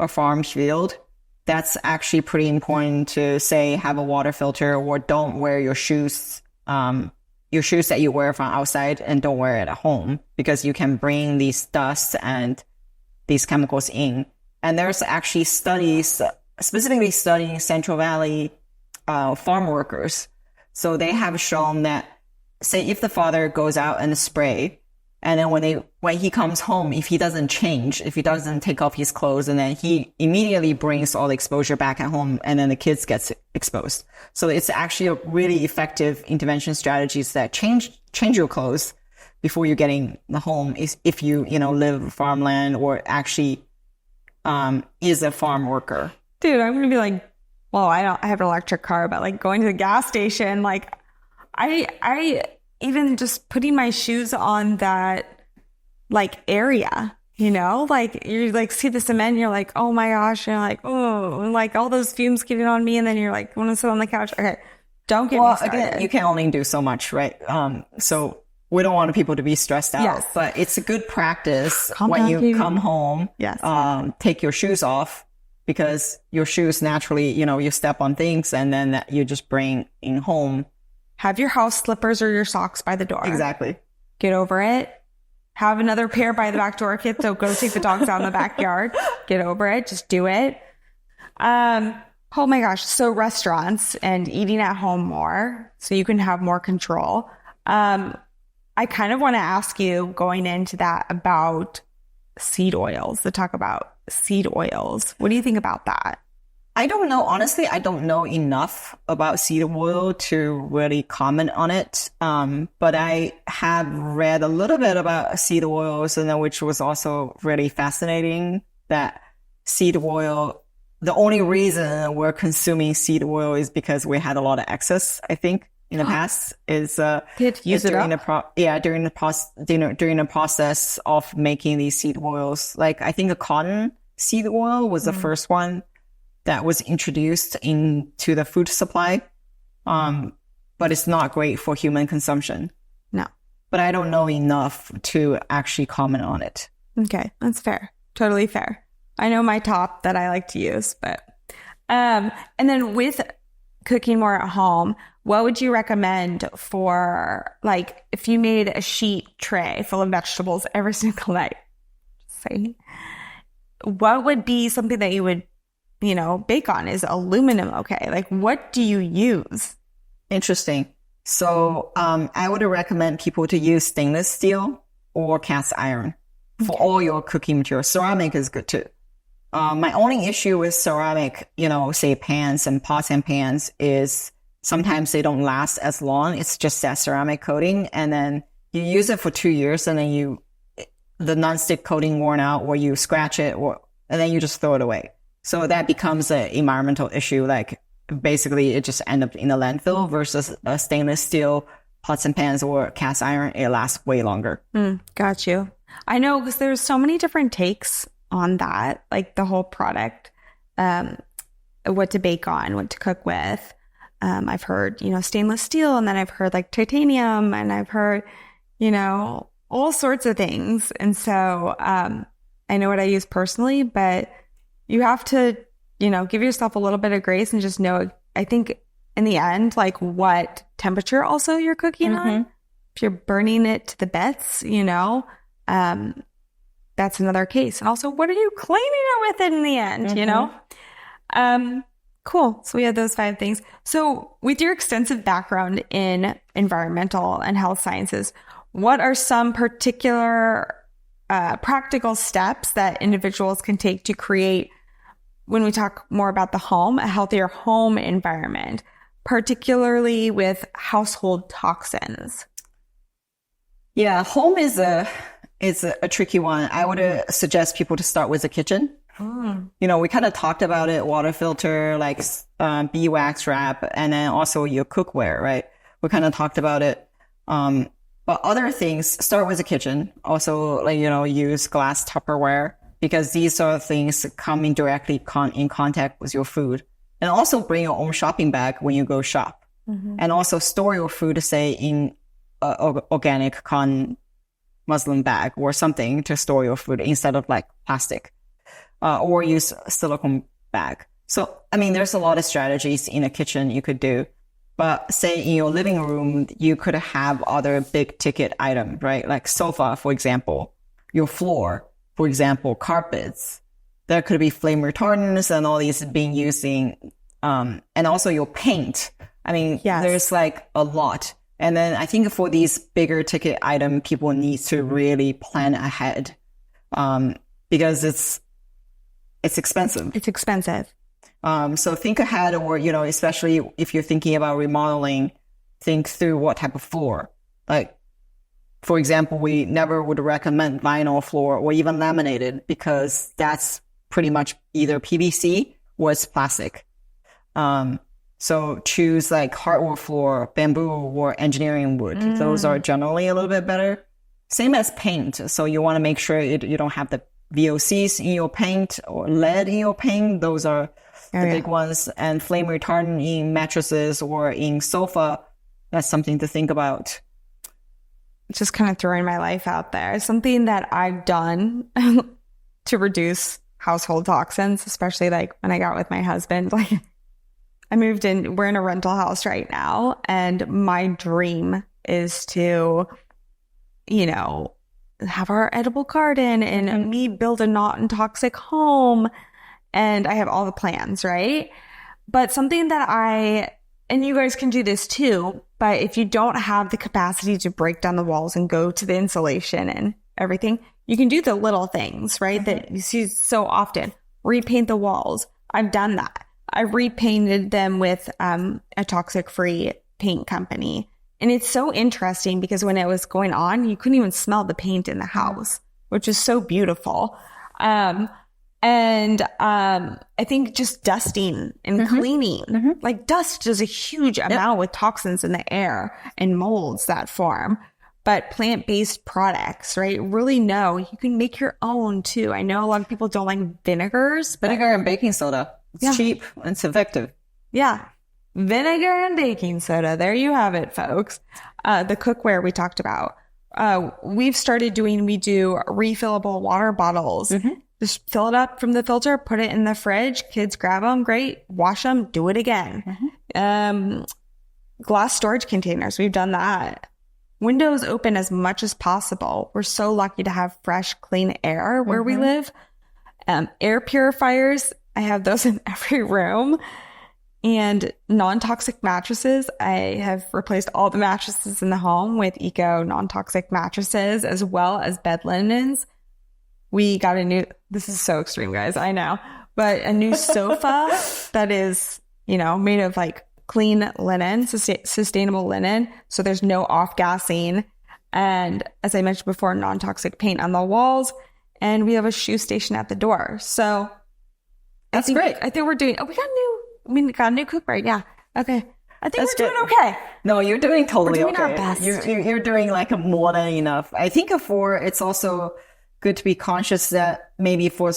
or farm field, that's actually pretty important to say have a water filter, or don't wear your shoes that you wear from outside, and don't wear it at home, because you can bring these dust and these chemicals in. And there's actually studies specifically studying Central Valley farm workers. So they have shown that, say, if the father goes out and spray, and then when he comes home, if he doesn't change, if he doesn't take off his clothes, and then he immediately brings all the exposure back at home, and then the kids gets exposed. So it's actually a really effective intervention strategies that change your clothes before you're getting the home, if you live farmland or actually is a farm worker. Dude, I'm gonna be like, well, I have an electric car, but like going to the gas station, like I even just putting my shoes on that like area, like you like see the cement, and you're like, oh my gosh, and you're like, oh, and like all those fumes getting on me, and then you're like, want to sit on the couch? Okay, don't get me started. Again, you can only do so much, right? So we don't want people to be stressed out, yes. But it's a good practice when you come home. Yes. Take your shoes off, because your shoes naturally, you step on things, and then you just bring in home. Have your house slippers or your socks by the door. Exactly. Get over it. Have another pair by the back door, kid. So go take the dogs out in the backyard. Get over it. Just do it. Oh my gosh. So restaurants and eating at home more, so you can have more control. I kind of want to ask you, going into that, about seed oils, to talk about seed oils. What do you think about that? I don't know. Honestly, I don't know enough about seed oil to really comment on it. But I have read a little bit about seed oils, and which was also really fascinating, that seed oil, the only reason we're consuming seed oil is because we had a lot of excess, I think, in the past, is during the process of making these seed oils. Like, I think the cotton seed oil was the first one that was introduced into the food supply. But it's not great for human consumption. No. But I don't know enough to actually comment on it. Okay, that's fair. Totally fair. I know my top that I like to use, but and then with cooking more at home, what would you recommend for, like, if you made a sheet tray full of vegetables every single night? Just saying. What would be something that you would, bake on? Is aluminum okay? Like, what do you use? Interesting. So I would recommend people to use stainless steel or cast iron for all your cooking materials. Ceramic is good too. My only issue with ceramic, say pans and pots and pans, is sometimes they don't last as long. It's just that ceramic coating, and then you use it for 2 years, and then the nonstick coating worn out, or you scratch it, and then you just throw it away. So that becomes an environmental issue. Like, basically it just ends up in the landfill, versus a stainless steel pots and pans or cast iron. It lasts way longer. Got you. I know, because there's so many different takes on that, like the whole product, what to bake on, what to cook with. I've heard, stainless steel, and then I've heard like titanium, and I've heard, all sorts of things. And so, I know what I use personally, but you have to, give yourself a little bit of grace and just know, I think in the end, like, what temperature also you're cooking on. If you're burning it to the bits, that's another case. And also, what are you cleaning it with in the end, Cool. So we had those 5 things. So with your extensive background in environmental and health sciences, what are some particular practical steps that individuals can take to create, when we talk more about the home, a healthier home environment, particularly with household toxins? Yeah, home is a tricky one. I would suggest people to start with the kitchen. We kind of talked about it, water filter, like beeswax wrap, and then also your cookware, right? We kind of talked about it. But other things, start with the kitchen. Also, use glass Tupperware, because these are things that come in directly in contact with your food. And also bring your own shopping bag when you go shop. And also store your food, say, in organic cotton muslin bag or something to store your food instead of like plastic. or use a silicone bag. So, I mean, there's a lot of strategies in a kitchen you could do. But say in your living room, you could have other big ticket items, right? Like sofa, for example, your floor, for example, carpets. There could be flame retardants and all these being using, and also your paint. I mean, there's like a lot. And then I think for these bigger ticket item, people need to really plan ahead, because it's expensive. It's expensive. So think ahead, or, especially if you're thinking about remodeling, think through what type of floor. Like, for example, we never would recommend vinyl floor or even laminated, because that's pretty much either PVC or it's plastic. So choose like hardwood floor, bamboo, or engineering wood. Those are generally a little bit better. Same as paint. So you want to make sure you don't have the VOCs in your paint or lead in your paint. Those are the big ones. And flame retardant in mattresses or in sofa. That's something to think about. Just kind of throwing my life out there. Something that I've done to reduce household toxins, especially like when I got with my husband, like I moved in, we're in a rental house right now. And my dream is to, have our edible garden and me build a non-toxic home. And I have all the plans, right? But something that and you guys can do this too, but if you don't have the capacity to break down the walls and go to the insulation and everything, you can do the little things, right? That you see so often. Repaint the walls. I've done that. I repainted them with a toxic-free paint company. And it's so interesting because when it was going on, you couldn't even smell the paint in the house, which is so beautiful. And I think just dusting and cleaning, like dust does a huge amount with toxins in the air and molds that form. But plant-based products, right? Really you can make your own too. I know a lot of people don't like vinegars. Vinegar and baking soda. It's cheap and it's effective. Yeah. Vinegar and baking soda. There you have it, folks. The cookware we talked about. We do refillable water bottles. Just fill it up from the filter, put it in the fridge. Kids grab them. Great. Wash them. Do it again. Glass storage containers. We've done that. Windows open as much as possible. We're so lucky to have fresh, clean air where we live. Air purifiers. I have those in every room. And non-toxic mattresses. I have replaced all the mattresses in the home with eco non-toxic mattresses, as well as bed linens. We got this is so extreme, guys, I know, but a new sofa that is, made of like clean linen, sustainable linen. So there's no off-gassing. And as I mentioned before, non-toxic paint on the walls. And we have a shoe station at the door. So that's great. I think we're doing, we got a new cookware. Yeah. Okay. I think we're doing okay. No, you're doing totally okay. We're doing okay. our best. You're doing like more than enough. I think it's also good to be conscious that maybe for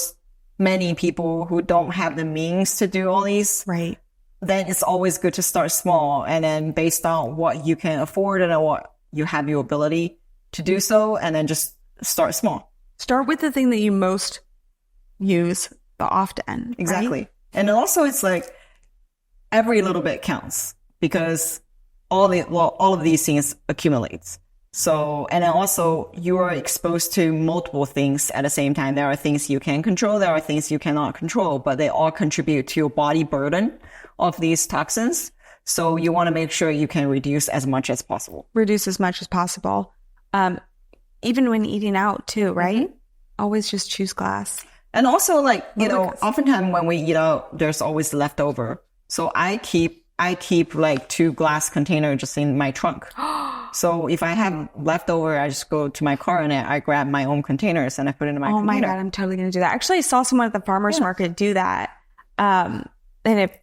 many people who don't have the means to do all these, right, then it's always good to start small, and then based on what you can afford and what you have your ability to do so, and then just start small. Start with the thing that you most use the often. Exactly. Right? And also it's like every little bit counts, because all of these things accumulates. So, and then also you are exposed to multiple things at the same time. There are things you can control. There are things you cannot control, but they all contribute to your body burden of these toxins. So you want to make sure you can reduce as much as possible. Reduce as much as possible. Even when eating out too, right? Always just choose glass. And also like, oftentimes when we eat out, there's always leftover. So I keep like 2 glass containers just in my trunk. So if I have leftover, I just go to my car and I grab my own containers and I put it in my container. Oh my God, I'm totally going to do that. Actually, I saw someone at the farmer's market do that. And it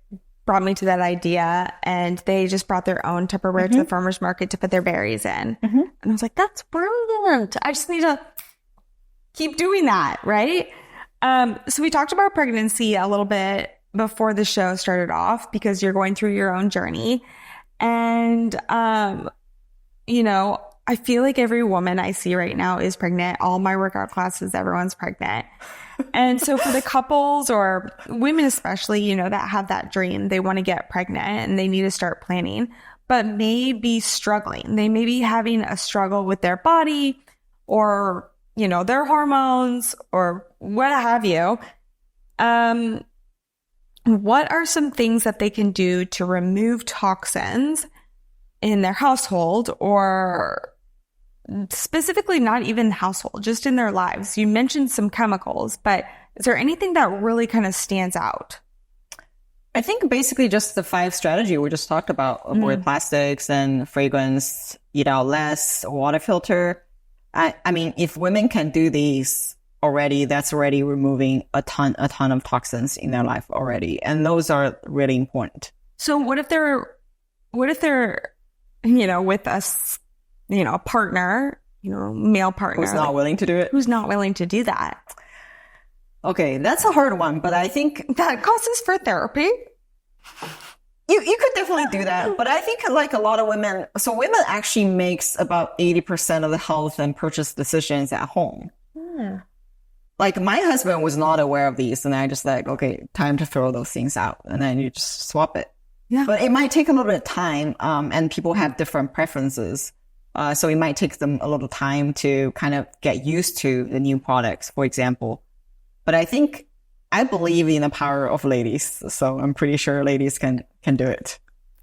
brought me to that idea. And they just brought their own Tupperware to the farmer's market to put their berries in. And I was like, that's brilliant. I just need to keep doing that, right? So we talked about pregnancy a little bit before the show started off, because you're going through your own journey. And, I feel like every woman I see right now is pregnant. All my workout classes, everyone's pregnant. And so for the couples or women especially, you know, that have that dream, they want to get pregnant and they need to start planning, but may be struggling. They may be having a struggle with their body or, you know, their hormones or what have you. What are some things that they can do to remove toxins in their household, or specifically not even household, just in their lives? You mentioned some chemicals, but is there anything that really kind of stands out? I think basically just the 5 strategy we just talked about: avoid plastics and fragrance, eat out less, water filter. I mean, if women can do these already, that's already removing a ton of toxins in their life already. And those are really important. So what if they're, you know, with us, you know, a partner, you know, male partner who's not willing to do it? Who's not willing to do that? Okay, that's a hard one, but I think that costs us for therapy. You could definitely do that, but I think like a lot of women, so women actually makes about 80% of the health and purchase decisions at home. Like my husband was not aware of these, and I just like, okay, time to throw those things out, and then you just swap it. Yeah. But it might take a little bit of time, and people have different preferences. So it might take them a little time to kind of get used to the new products, for example. But I believe in the power of ladies, so I'm pretty sure ladies can do it.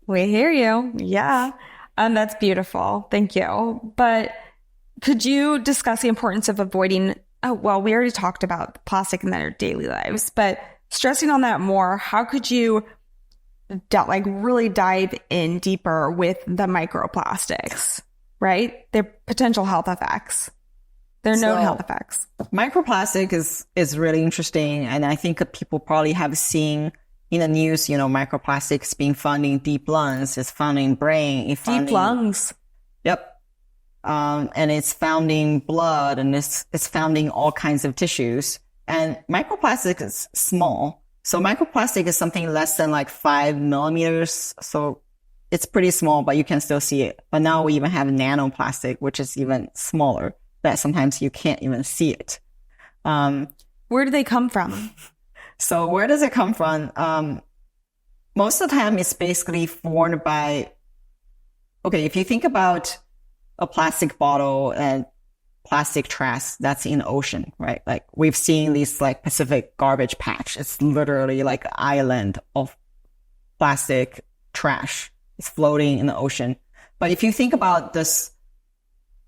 We hear you. Yeah. That's beautiful. Thank you. But could you discuss the importance of avoiding, well, we already talked about plastic in their daily lives, but stressing on that more, how could you really dive in deeper with the microplastics, right? Their potential health effects. There are known health effects. Microplastic is really interesting, and I think people probably have seen in the news, you know, microplastics being found in deep lungs, it's found in brain, deep lungs. Yep. And it's found in blood, and it's found in all kinds of tissues. And microplastic is small. So microplastic is something less than like 5 millimeters. So it's pretty small, but you can still see it. But now we even have nanoplastic, which is even smaller, that sometimes you can't even see it. Where do they come from? So where does it come from? Most of the time it's basically formed by, okay, if you think about a plastic bottle and plastic trash that's in the ocean, right? Like we've seen these like Pacific garbage patch. It's literally like an island of plastic trash. It's floating in the ocean. But if you think about this,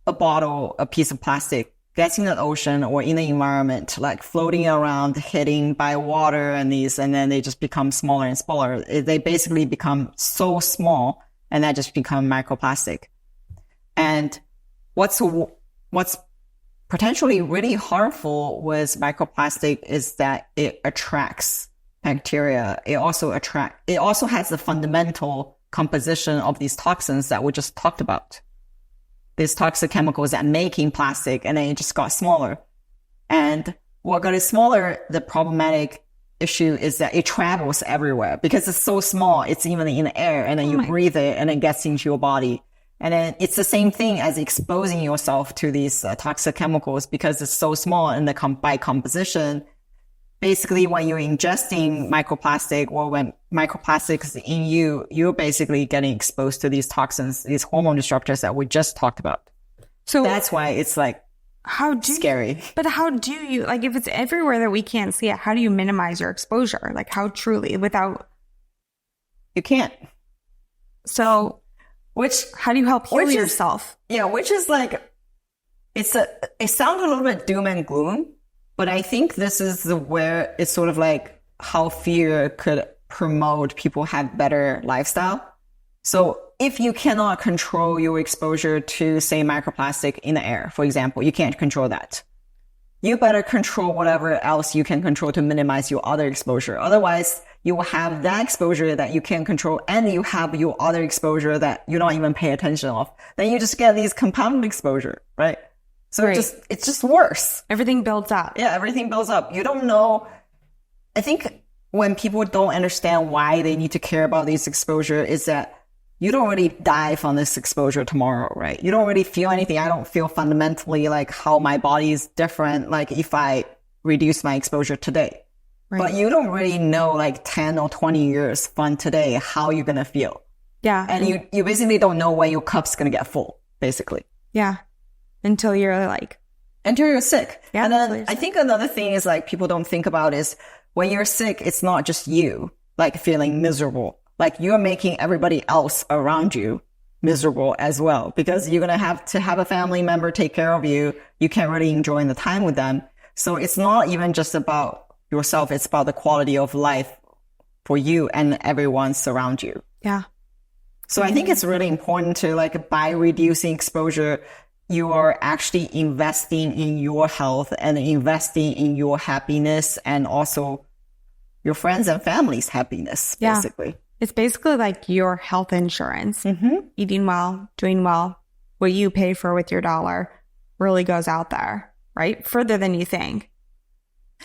a bottle, a piece of plastic gets in the ocean or in the environment, like floating around, hitting by water and then they just become smaller and smaller. They basically become so small, and that just become microplastic. And what's potentially really harmful with microplastic is that it attracts bacteria. It also has the fundamental composition of these toxins that we just talked about. These toxic chemicals that making plastic, and then it just got smaller. And what got it smaller, the problematic issue is that it travels everywhere because it's so small. It's even in the air, and then you breathe it, and it gets into your body. And then it's the same thing as exposing yourself to these toxic chemicals because it's so small, and by composition, basically when you're ingesting microplastic or when microplastic is in you, you're basically getting exposed to these toxins, these hormone disruptors that we just talked about. So that's why it's like scary. But how do you, like, if it's everywhere that we can't see it, how do you minimize your exposure? Like how truly without? You can't. So how do you help heal yourself? Which is like, it sounds a little bit doom and gloom, but I think this is where it's sort of like how fear could promote people have better lifestyle. So if you cannot control your exposure to, say, microplastic in the air, for example, you can't control that. You better control whatever else you can control to minimize your other exposure. Otherwise, you will have that exposure that you can't control, and you have your other exposure that you don't even pay attention of. Then you just get these compounded exposure, right? So it's just worse. Everything builds up. Yeah, everything builds up. You don't know. I think when people don't understand why they need to care about this exposure is that you don't really die from this exposure tomorrow, right? You don't really feel anything. I don't feel fundamentally like how my body is different. Like if I reduce my exposure today. Right. But you don't really know like 10 or 20 years from today how you're going to feel. Yeah. And you basically don't know when your cup's going to get full, basically. Yeah. Until you're like... Until you're sick. Yeah, and then I think another thing is like people don't think about is when you're sick, it's not just you like feeling miserable. Like you're making everybody else around you miserable as well, because you're going to have a family member take care of you. You can't really enjoy the time with them. So it's not even just about yourself. It's about the quality of life for you and everyone surround you. Yeah. So I think it's really important to like by reducing exposure, you are actually investing in your health and investing in your happiness and also your friends and family's happiness, basically. It's basically like your health insurance. Eating well, doing well, what you pay for with your dollar really goes out there, right? Further than you think.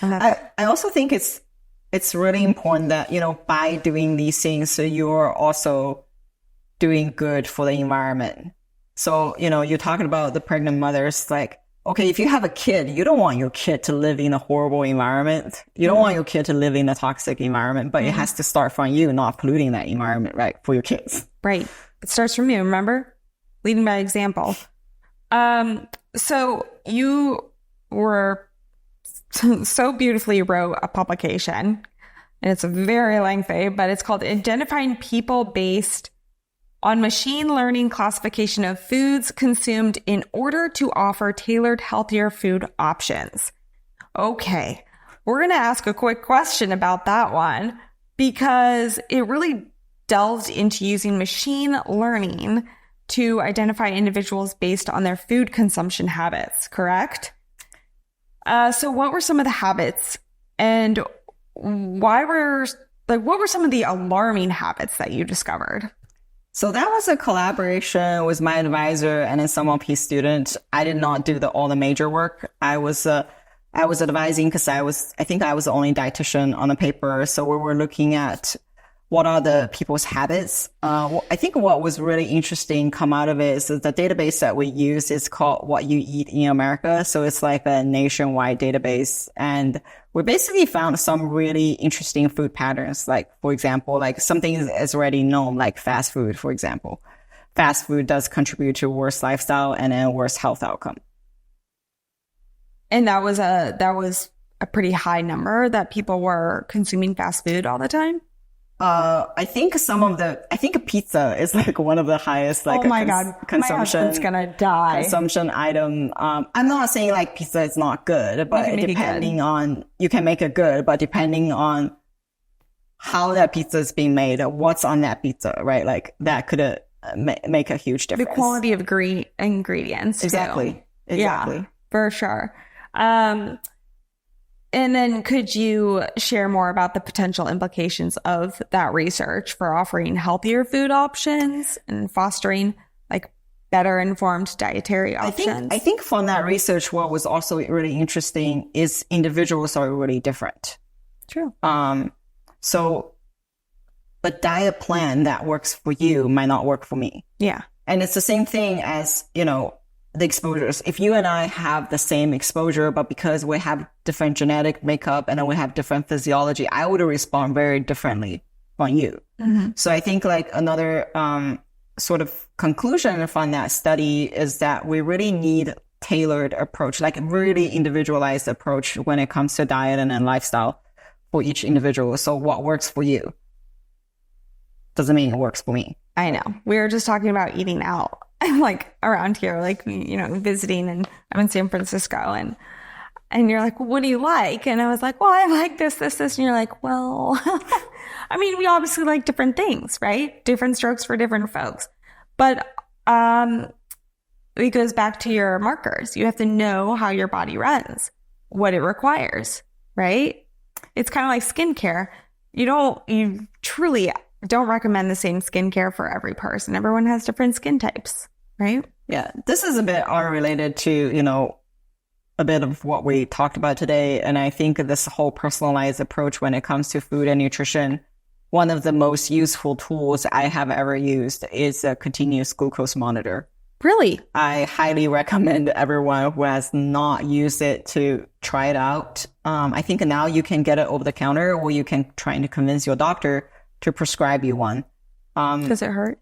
I also think it's really important that, you know, by doing these things, so you're also doing good for the environment. So, you know, you're talking about the pregnant mothers, like, okay, if you have a kid, you don't want your kid to live in a horrible environment. You don't want your kid to live in a toxic environment, but it has to start from you not polluting that environment, right, for your kids. Right. It starts from you, remember? Leading by example. So you were so beautifully wrote a publication, and it's very lengthy, but it's called Identifying People Based on Machine Learning Classification of Foods Consumed in Order to Offer Tailored Healthier Food Options. Okay, we're going to ask a quick question about that one because it really delves into using machine learning to identify individuals based on their food consumption habits, correct? So what were some of the habits and what were some of the alarming habits that you discovered? So that was a collaboration with my advisor and then some of his students. I did not do all the major work. I was advising because I think I was the only dietitian on the paper. So we were looking at what are the people's habits. I think what was really interesting come out of it is that the database that we use is called What You Eat in America. So it's like a nationwide database. And we basically found some really interesting food patterns. Like, for example, like something is already known, like fast food, for example. Fast food does contribute to worse lifestyle and a worse health outcome. And that was a pretty high number that people were consuming fast food all the time? I think pizza is like one of the highest, like, oh my God, consumption. My husband's gonna die. Consumption item. I'm not saying like pizza is not good, but depending on, you can make it good, but depending on how that pizza is being made, what's on that pizza, right? Like that could make a huge difference. The quality of ingredients. Exactly. Too. Yeah, for sure. And then could you share more about the potential implications of that research for offering healthier food options and fostering like better informed dietary options? I think from that research, what was also really interesting is individuals are really different. True. So the diet plan that works for you might not work for me. Yeah. And it's the same thing as, you know, the exposures. If you and I have the same exposure, but because we have different genetic makeup and then we have different physiology, I would respond very differently from you. Mm-hmm. So I think like another sort of conclusion from that study is that we really need tailored approach, like a really individualized approach when it comes to diet and lifestyle for each individual. So what works for you doesn't mean it works for me. I know. We were just talking about eating out. Like around here, like, you know, visiting, and I'm in San Francisco, and you're like, well, what do you like? And I was like, well, I like this. And you're like, well, I mean, we obviously like different things, right? Different strokes for different folks. But it goes back to your markers. You have to know how your body runs, what it requires, right? It's kind of like skincare. You truly don't recommend the same skincare for every person. Everyone has different skin types, right? Yeah. This is a bit unrelated to, you know, a bit of what we talked about today. And I think this whole personalized approach when it comes to food and nutrition, one of the most useful tools I have ever used is a continuous glucose monitor. Really? I highly recommend everyone who has not used it to try it out. I think now you can get it over the counter, or you can try to convince your doctor to prescribe you one. Does it hurt?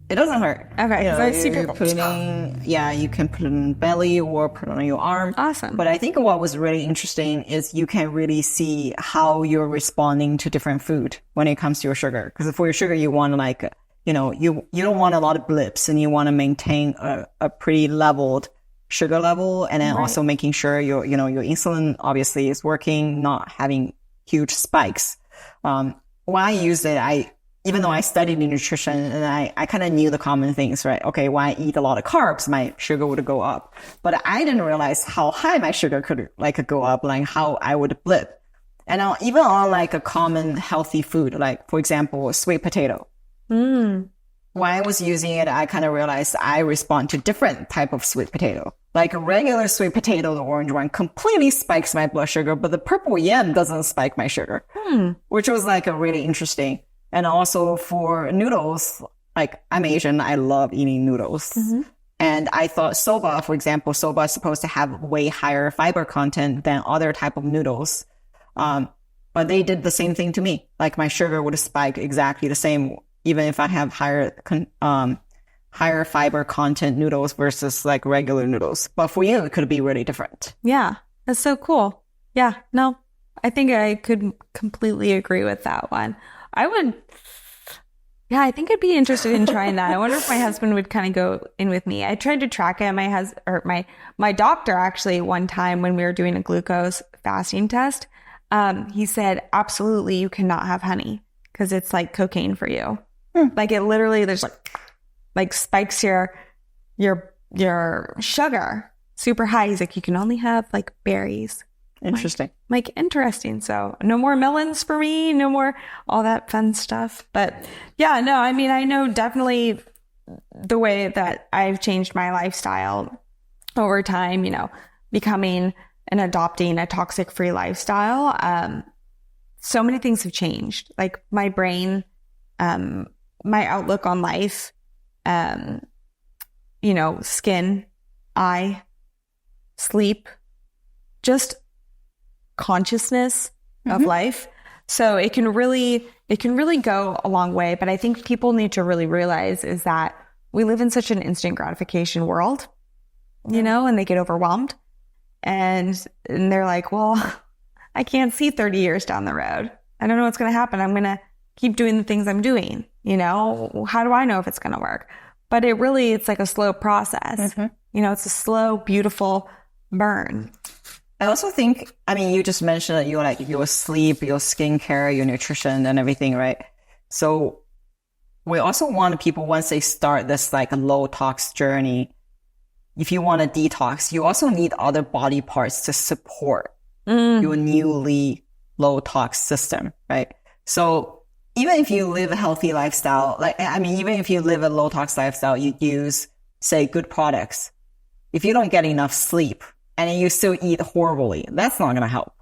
It doesn't hurt. Okay. You know, I see people. you can put it in belly or put it on your arm. Awesome. But I think what was really interesting is you can really see how you're responding to different food when it comes to your sugar. Because for your sugar, you want like, you know, you don't want a lot of blips, and you want to maintain a pretty leveled sugar level, and then also making sure your insulin obviously is working, not having huge spikes. When I used it, even though I studied nutrition and I kind of knew the common things, right? Okay, when I eat a lot of carbs, my sugar would go up. But I didn't realize how high my sugar could go up, like how I would blip. And even on like a common healthy food, like for example, sweet potato. When I was using it, I kind of realized I respond to different type of sweet potato. Like a regular sweet potato, the orange one, completely spikes my blood sugar, but the purple yam doesn't spike my sugar, which was like a really interesting. And also for noodles, like I'm Asian, I love eating noodles. And I thought soba, for example, soba is supposed to have way higher fiber content than other type of noodles. But they did the same thing to me. Like my sugar would spike exactly the same, even if I have higher fiber content noodles versus like regular noodles. But for you, it could be really different. Yeah, that's so cool. Yeah, no, I think I could completely agree with that one. I think I'd be interested in trying that. I wonder if my husband would kind of go in with me. I tried to track it. My doctor actually one time when we were doing a glucose fasting test, he said, absolutely, you cannot have honey because it's like cocaine for you. Like it literally, there's like spikes your sugar super high. He's like, you can only have like berries. Interesting. Like interesting. So no more melons for me, no more all that fun stuff. But yeah, no, I mean, I know definitely the way that I've changed my lifestyle over time, you know, becoming and adopting a toxic-free lifestyle. So many things have changed, like my brain, my outlook on life, you know, skin, eye, sleep, just consciousness of life. So it can really go a long way. But I think people need to really realize is that we live in such an instant gratification world, you know, and they get overwhelmed and they're like, well, I can't see 30 years down the road. I don't know what's going to happen. I'm going to keep doing the things I'm doing. You know, how do I know if it's going to work? But it's like a slow process. You know, it's a slow, beautiful burn. I also think, I mean, you just mentioned that you like your sleep, your skincare, your nutrition and everything, right? So we also want people, once they start this like low tox journey, if you want to detox, you also need other body parts to support your newly low tox system, right? So even if you live a healthy lifestyle, even if you live a low tox lifestyle, you use, say, good products. If you don't get enough sleep, and then you still eat horribly, that's not going to help.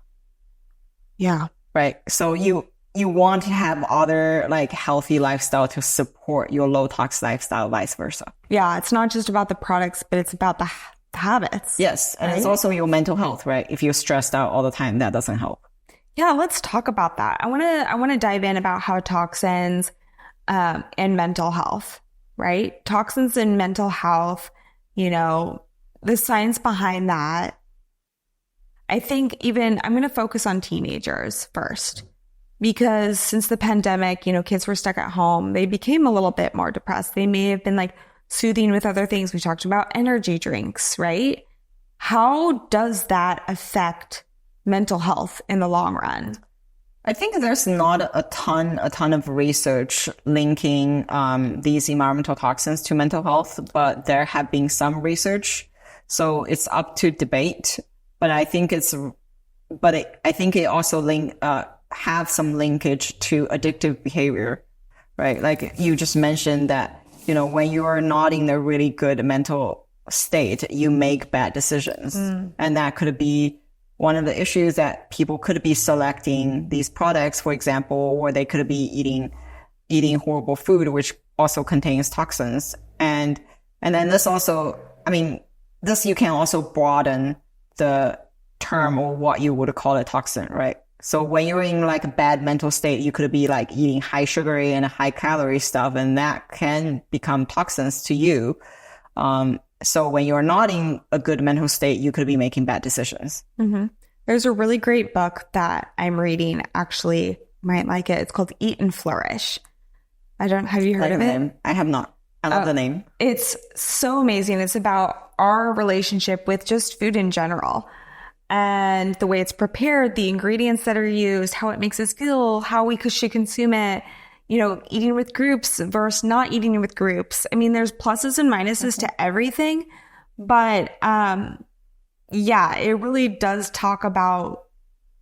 Yeah. Right. So you want to have other like healthy lifestyle to support your low tox lifestyle, vice versa. Yeah. It's not just about the products, but it's about the habits. Yes. And it's also your mental health, right? If you're stressed out all the time, that doesn't help. Yeah. Let's talk about that. I want to dive in about how toxins, and mental health, right? Toxins and mental health, you know, the science behind that. I think I'm going to focus on teenagers first, because since the pandemic, you know, kids were stuck at home. They became a little bit more depressed. They may have been like soothing with other things. We talked about energy drinks, right? How does that affect mental health in the long run? I think there's not a ton of research linking these environmental toxins to mental health, but there have been some research. So it's up to debate, but I think it also have some linkage to addictive behavior, right? Like you just mentioned that, you know, when you are not in a really good mental state, you make bad decisions. And that could be one of the issues, that people could be selecting these products, for example, or they could be eating horrible food, which also contains toxins. And And then this also, I mean, this you can also broaden the term or what you would call a toxin, right? So when you're in like a bad mental state, you could be like eating high sugary and high calorie stuff, and that can become toxins to you. So when you're not in a good mental state, you could be making bad decisions. Mm-hmm. There's a really great book that I'm reading. Actually, might like it. It's called Eat and Flourish. Have you heard of it? I have not. I love the name. It's so amazing. It's about our relationship with just food in general and the way it's prepared, the ingredients that are used, how it makes us feel, how we should consume it, eating with groups versus not eating with groups. I mean, there's pluses and minuses to everything, but yeah, it really does talk about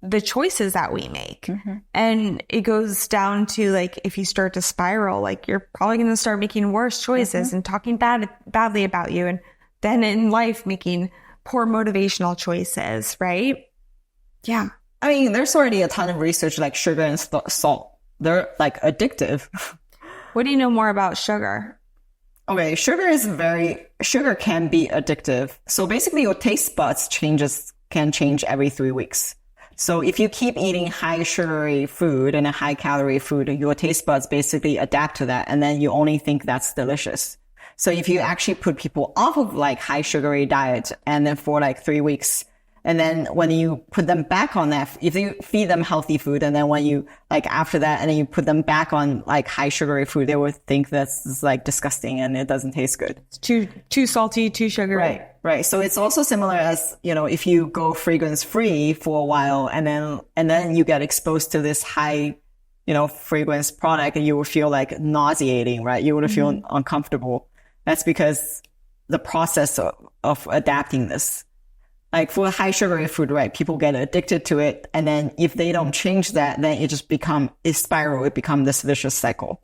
the choices that we make. And it goes down to like, if you start to spiral, like you're probably going to start making worse choices and talking badly about you. And then in life, making poor motivational choices, right? Yeah. I mean, there's already a ton of research like sugar and salt. They're like addictive. What do you know more about sugar? Okay, sugar can be addictive. So basically your taste buds can change every 3 weeks. So if you keep eating high sugary food and a high calorie food, your taste buds basically adapt to that. And then you only think that's delicious. So if you actually put people off of like high sugary diet and then for like 3 weeks, and then when you put them back on that, if you feed them healthy food, and then when you like after that, and then you put them back on like high sugary food, they would think that's like disgusting and it doesn't taste good. It's too salty, too sugary. Right. So it's also similar as, if you go fragrance free for a while and then you get exposed to this high, fragrance product, and you will feel like nauseating, right? You would feel uncomfortable. That's because the process of adapting this. Like for high sugary food, right? People get addicted to it. And then if they don't change that, then it just it becomes this vicious cycle.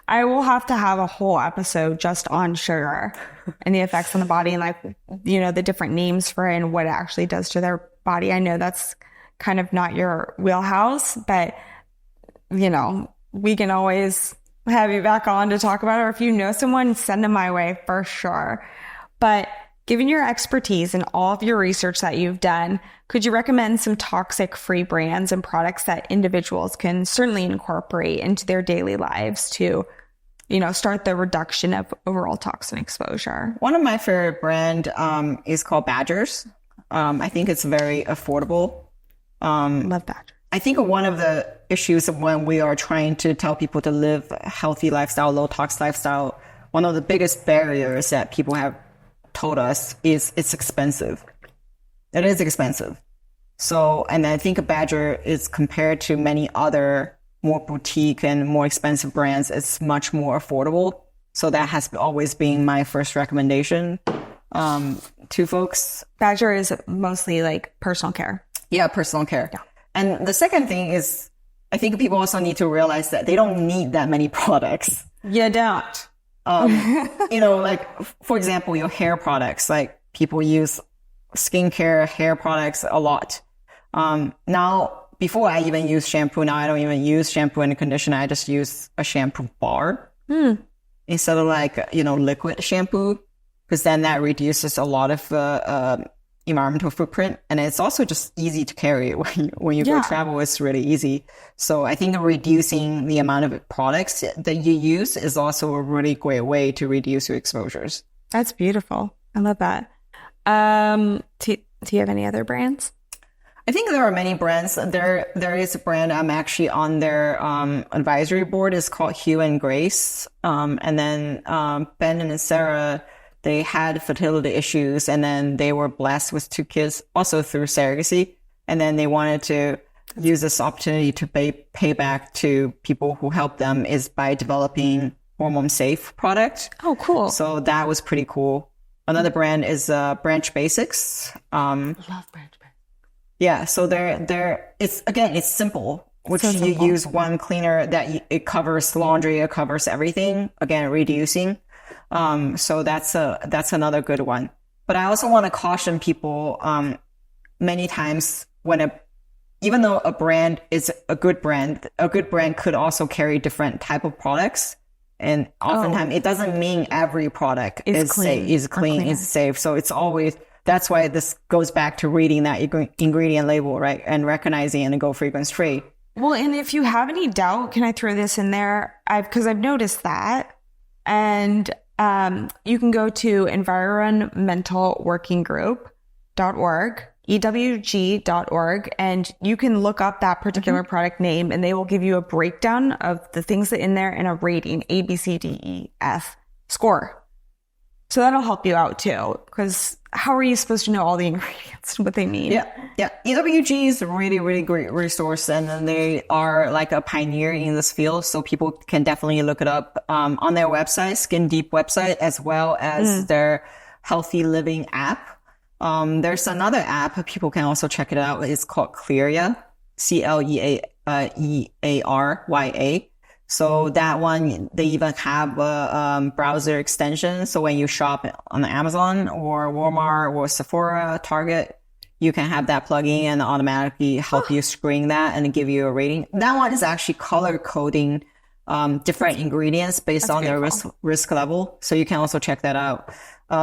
I will have to have a whole episode just on sugar and the effects on the body and like, the different names for it and what it actually does to their body. I know that's kind of not your wheelhouse, but we can always have you back on to talk about it. Or if you know someone, send them my way for sure. But given your expertise and all of your research that you've done, could you recommend some toxic-free brands and products that individuals can certainly incorporate into their daily lives to, start the reduction of overall toxin exposure? One of my favorite brand is called Badgers. I think it's very affordable. Love Badgers. I think one of the issues of when we are trying to tell people to live a healthy lifestyle, low tox lifestyle, one of the biggest barriers that people have told us is it's expensive. It is expensive. So, and I think a Badger is compared to many other more boutique and more expensive brands, it's much more affordable. So that has always been my first recommendation to folks. Badger is mostly like personal care. Yeah, personal care. Yeah. And the second thing is, I think people also need to realize that they don't need that many products. You don't. Like, for example, your hair products, like people use skincare, hair products a lot. Now, before I even use shampoo, now I don't even use shampoo and conditioner. I just use a shampoo bar instead of like, liquid shampoo, because then that reduces a lot of environmental footprint. And it's also just easy to carry when you go travel. It's really easy. So I think reducing the amount of products that you use is also a really great way to reduce your exposures. That's beautiful. I love that. Do you have any other brands? I think there are many brands. There is a brand I'm actually on their advisory board. It's called Hue and Grace. And then Ben and Sarah, they had fertility issues, and then they were blessed with 2 kids also through surrogacy. And then they wanted to use this opportunity to pay back to people who helped them is by developing hormone-safe product. Oh, cool. So that was pretty cool. Another brand is Branch Basics. I love Branch Basics. Yeah, so it's simple. Which so you use one cleaner that it covers laundry, it covers everything. Again, reducing. So that's another good one. But I also want to caution people, many times even though a brand is a good brand could also carry different type of products. And oftentimes it doesn't mean every product is safe, is clean, is safe. So it's always, that's why this goes back to reading that ingredient label, right? And recognizing and go fragrance-free. Well, and if you have any doubt, can I throw this in there? Because I've noticed that. And you can go to environmentalworkinggroup.org, EWG.org, and you can look up that particular product name, and they will give you a breakdown of the things that in there and a rating, A, B, C, D, E, F score. So that'll help you out too, because how are you supposed to know all the ingredients and what they mean? Yeah. EWG is a really, really great resource, and then they are like a pioneer in this field. So people can definitely look it up on their website, Skin Deep website, as well as their Healthy Living app. There's another app. People can also check it out. It's called Clearya, Clearya. So that one, they even have a browser extension. So when you shop on Amazon or Walmart or Sephora, Target, you can have that plugin and automatically help you screen that and give you a rating. That one is actually color coding different ingredients based on their risk level. So you can also check that out.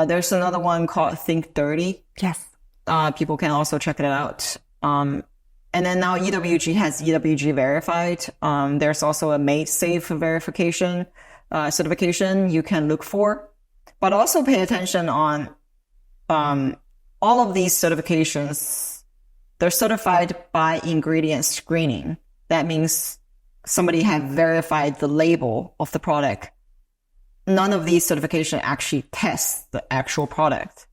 There's another one called Think Dirty. Yes. People can also check it out. And then now EWG has EWG verified. There's also a Made Safe verification, certification you can look for, but also pay attention on, all of these certifications. They're certified by ingredient screening. That means somebody have verified the label of the product. None of these certifications actually test the actual product.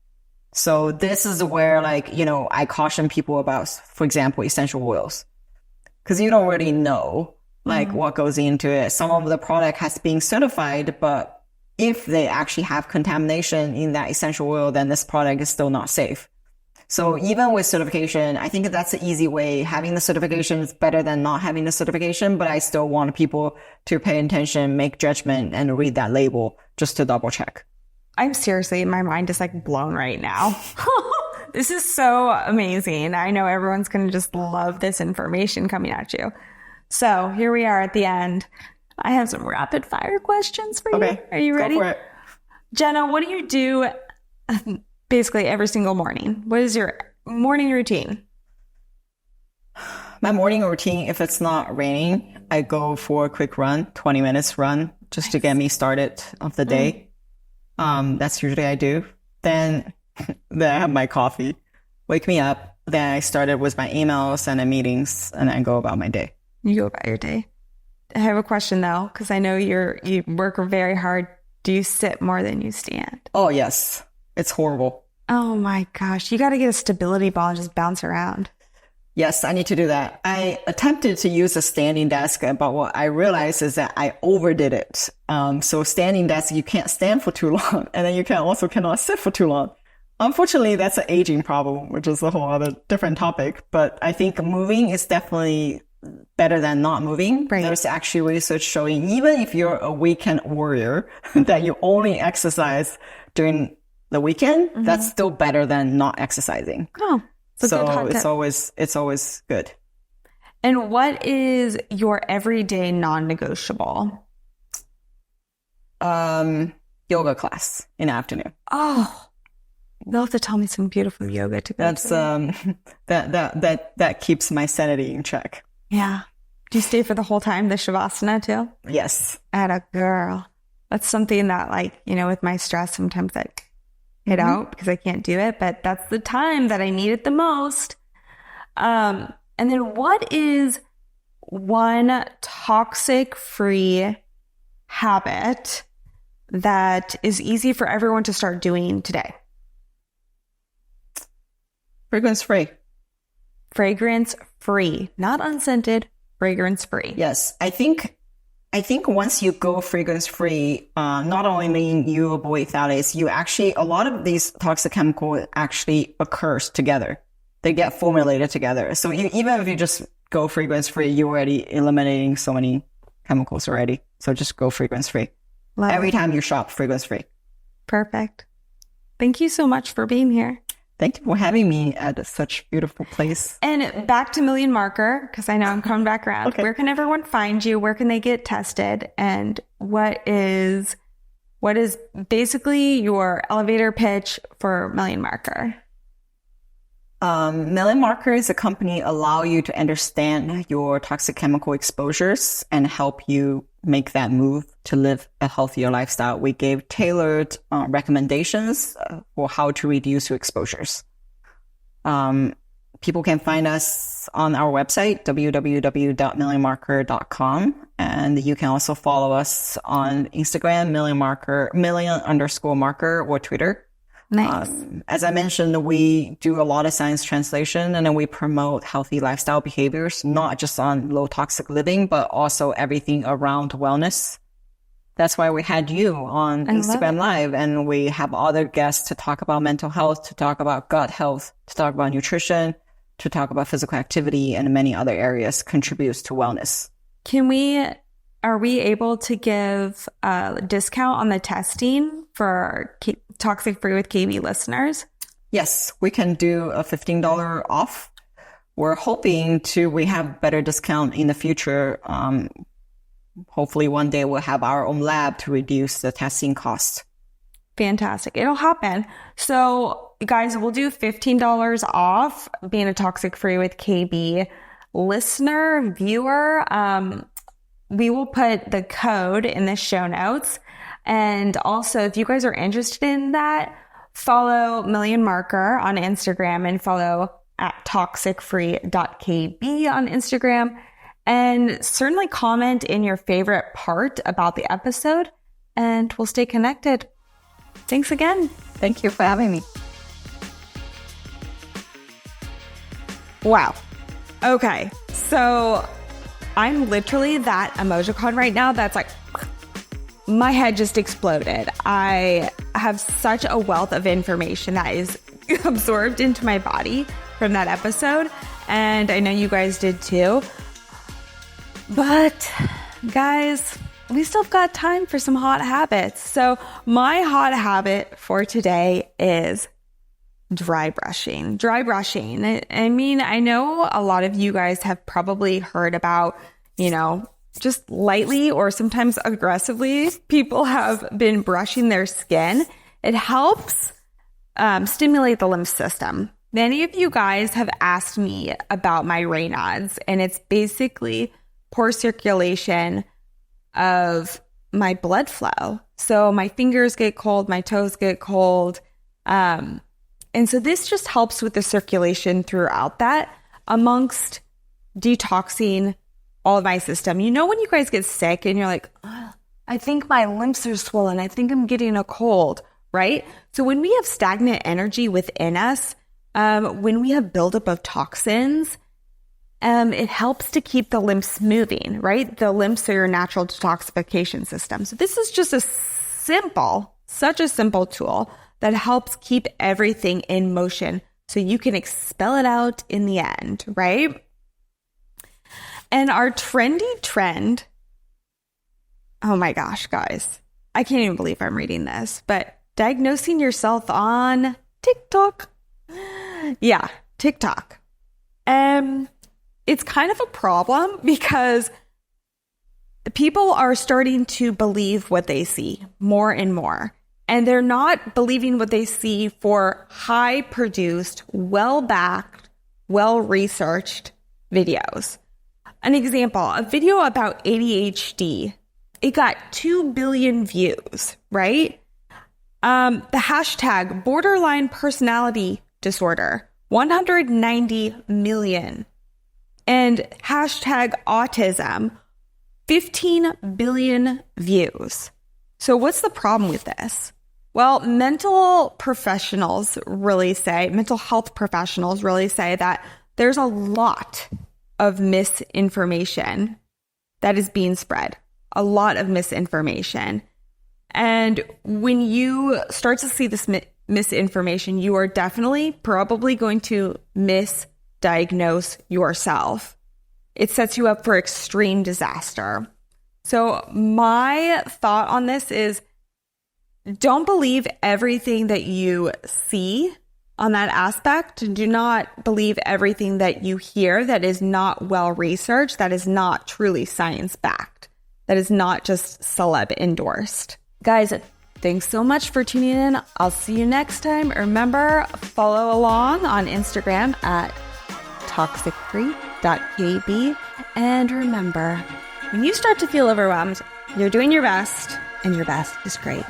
So this is where, like, I caution people about, for example, essential oils, because you don't really know, like, what goes into it. Some of the product has been certified, but if they actually have contamination in that essential oil, then this product is still not safe. So even with certification, I think that's an easy way. Having the certification is better than not having the certification, but I still want people to pay attention, make judgment, and read that label just to double check. I'm seriously, my mind is like blown right now. This is so amazing. I know everyone's going to just love this information coming at you. So here we are at the end. I have some rapid fire questions for you. Okay. Are you ready? Go for it. Jenna, what do you do basically every single morning? What is your morning routine? My morning routine, if it's not raining, I go for a quick run, 20 minutes run, just to get me started of the day. That's usually I do. Then I have my coffee, wake me up. Then I started with my emails and the meetings, and I go about my day. You go about your day. I have a question though, because I know you work very hard. Do you sit more than you stand? Oh, yes. It's horrible. Oh my gosh. You got to get a stability ball and just bounce around. Yes, I need to do that. I attempted to use a standing desk, but what I realized is that I overdid it. So standing desk, you can't stand for too long, and then you cannot sit for too long. Unfortunately, that's an aging problem, which is a whole other different topic. But I think moving is definitely better than not moving. Right. There's actually research showing even if you're a weekend warrior, that you only exercise during the weekend, that's still better than not exercising. Oh. So it's always good. And what is your everyday non-negotiable? Yoga class in the afternoon. Oh, you'll have to tell me some beautiful yoga to go That's to. that keeps my sanity in check. Yeah. Do you stay for the whole time, the Shavasana too? Yes. Atta girl. That's something that, like, with my stress, sometimes I hit out because I can't do it, but that's the time that I need it the most. And then what is one toxic-free habit that is easy for everyone to start doing today? Fragrance-free. Fragrance-free, not unscented, fragrance-free. Yes. I think once you go fragrance-free, not only you avoid phthalates, a lot of these toxic chemicals actually occurs together. They get formulated together. So even if you just go fragrance-free, you're already eliminating so many chemicals already. So just go fragrance-free. Every time you shop, fragrance-free. Perfect. Thank you so much for being here. Thank you for having me at such beautiful place. And back to Million Marker, because I know I'm coming back around. Okay. Where can everyone find you? Where can they get tested? And what is basically your elevator pitch for Million Marker? Million Marker is a company allow you to understand your toxic chemical exposures and help you make that move to live a healthier lifestyle. We gave tailored recommendations for how to reduce your exposures. People can find us on our website, www.millionmarker.com. And you can also follow us on Instagram, million_marker, or Twitter. Nice. As I mentioned, we do a lot of science translation, and then we promote healthy lifestyle behaviors, not just on low toxic living, but also everything around wellness. That's why we had you on Instagram Live, and we have other guests to talk about mental health, to talk about gut health, to talk about nutrition, to talk about physical activity, and many other areas contributes to wellness. Are we able to give a discount on the testing for Toxic-Free with KB listeners? Yes, we can do a $15 off. We're hoping we have better discount in the future. Hopefully one day we'll have our own lab to reduce the testing cost. Fantastic. It'll happen. So guys, we'll do $15 off being a Toxic-Free with KB listener, viewer. We will put the code in the show notes. And also, if you guys are interested in that, follow Million Marker on Instagram and follow at toxicfree.kb on Instagram. And certainly comment in your favorite part about the episode, and we'll stay connected. Thanks again. Thank you for having me. Wow. Okay. So I'm literally that emojicon right now that's like, my head just exploded. I have such a wealth of information that is absorbed into my body from that episode. And I know you guys did too. But guys, we still got time for some hot habits. So my hot habit for today is dry brushing. Dry brushing. I mean, I know a lot of you guys have probably heard about, just lightly or sometimes aggressively, people have been brushing their skin. It helps stimulate the lymph system. Many of you guys have asked me about my Raynaud's, and it's basically poor circulation of my blood flow. So my fingers get cold, my toes get cold. And so this just helps with the circulation throughout that, amongst detoxing all of my system. When you guys get sick and you're like, oh, I think my lymphs are swollen. I think I'm getting a cold, right? So when we have stagnant energy within us, when we have buildup of toxins, it helps to keep the lymphs moving, right? The lymphs are your natural detoxification system. So this is just such a simple tool that helps keep everything in motion so you can expel it out in the end, right? And our trendy trend, oh my gosh, guys, I can't even believe I'm reading this, but diagnosing yourself on TikTok. Yeah, TikTok. It's kind of a problem because people are starting to believe what they see more and more. And they're not believing what they see for high-produced, well-backed, well-researched videos. An example, a video about ADHD, it got 2 billion views, right? The hashtag borderline personality disorder, 190 million. And hashtag autism, 15 billion views. So what's the problem with this? Well, mental health professionals really say that there's a lot of misinformation that is being spread. A lot of misinformation. And when you start to see this misinformation, you are definitely probably going to misdiagnose yourself. It sets you up for extreme disaster. So my thought on this is, don't believe everything that you see on that aspect. Do not believe everything that you hear that is not well researched, that is not truly science backed, that is not just celeb endorsed. Guys, thanks so much for tuning in. I'll see you next time. Remember, follow along on Instagram at toxicfree.kb. And remember, when you start to feel overwhelmed, you're doing your best, and your best is great.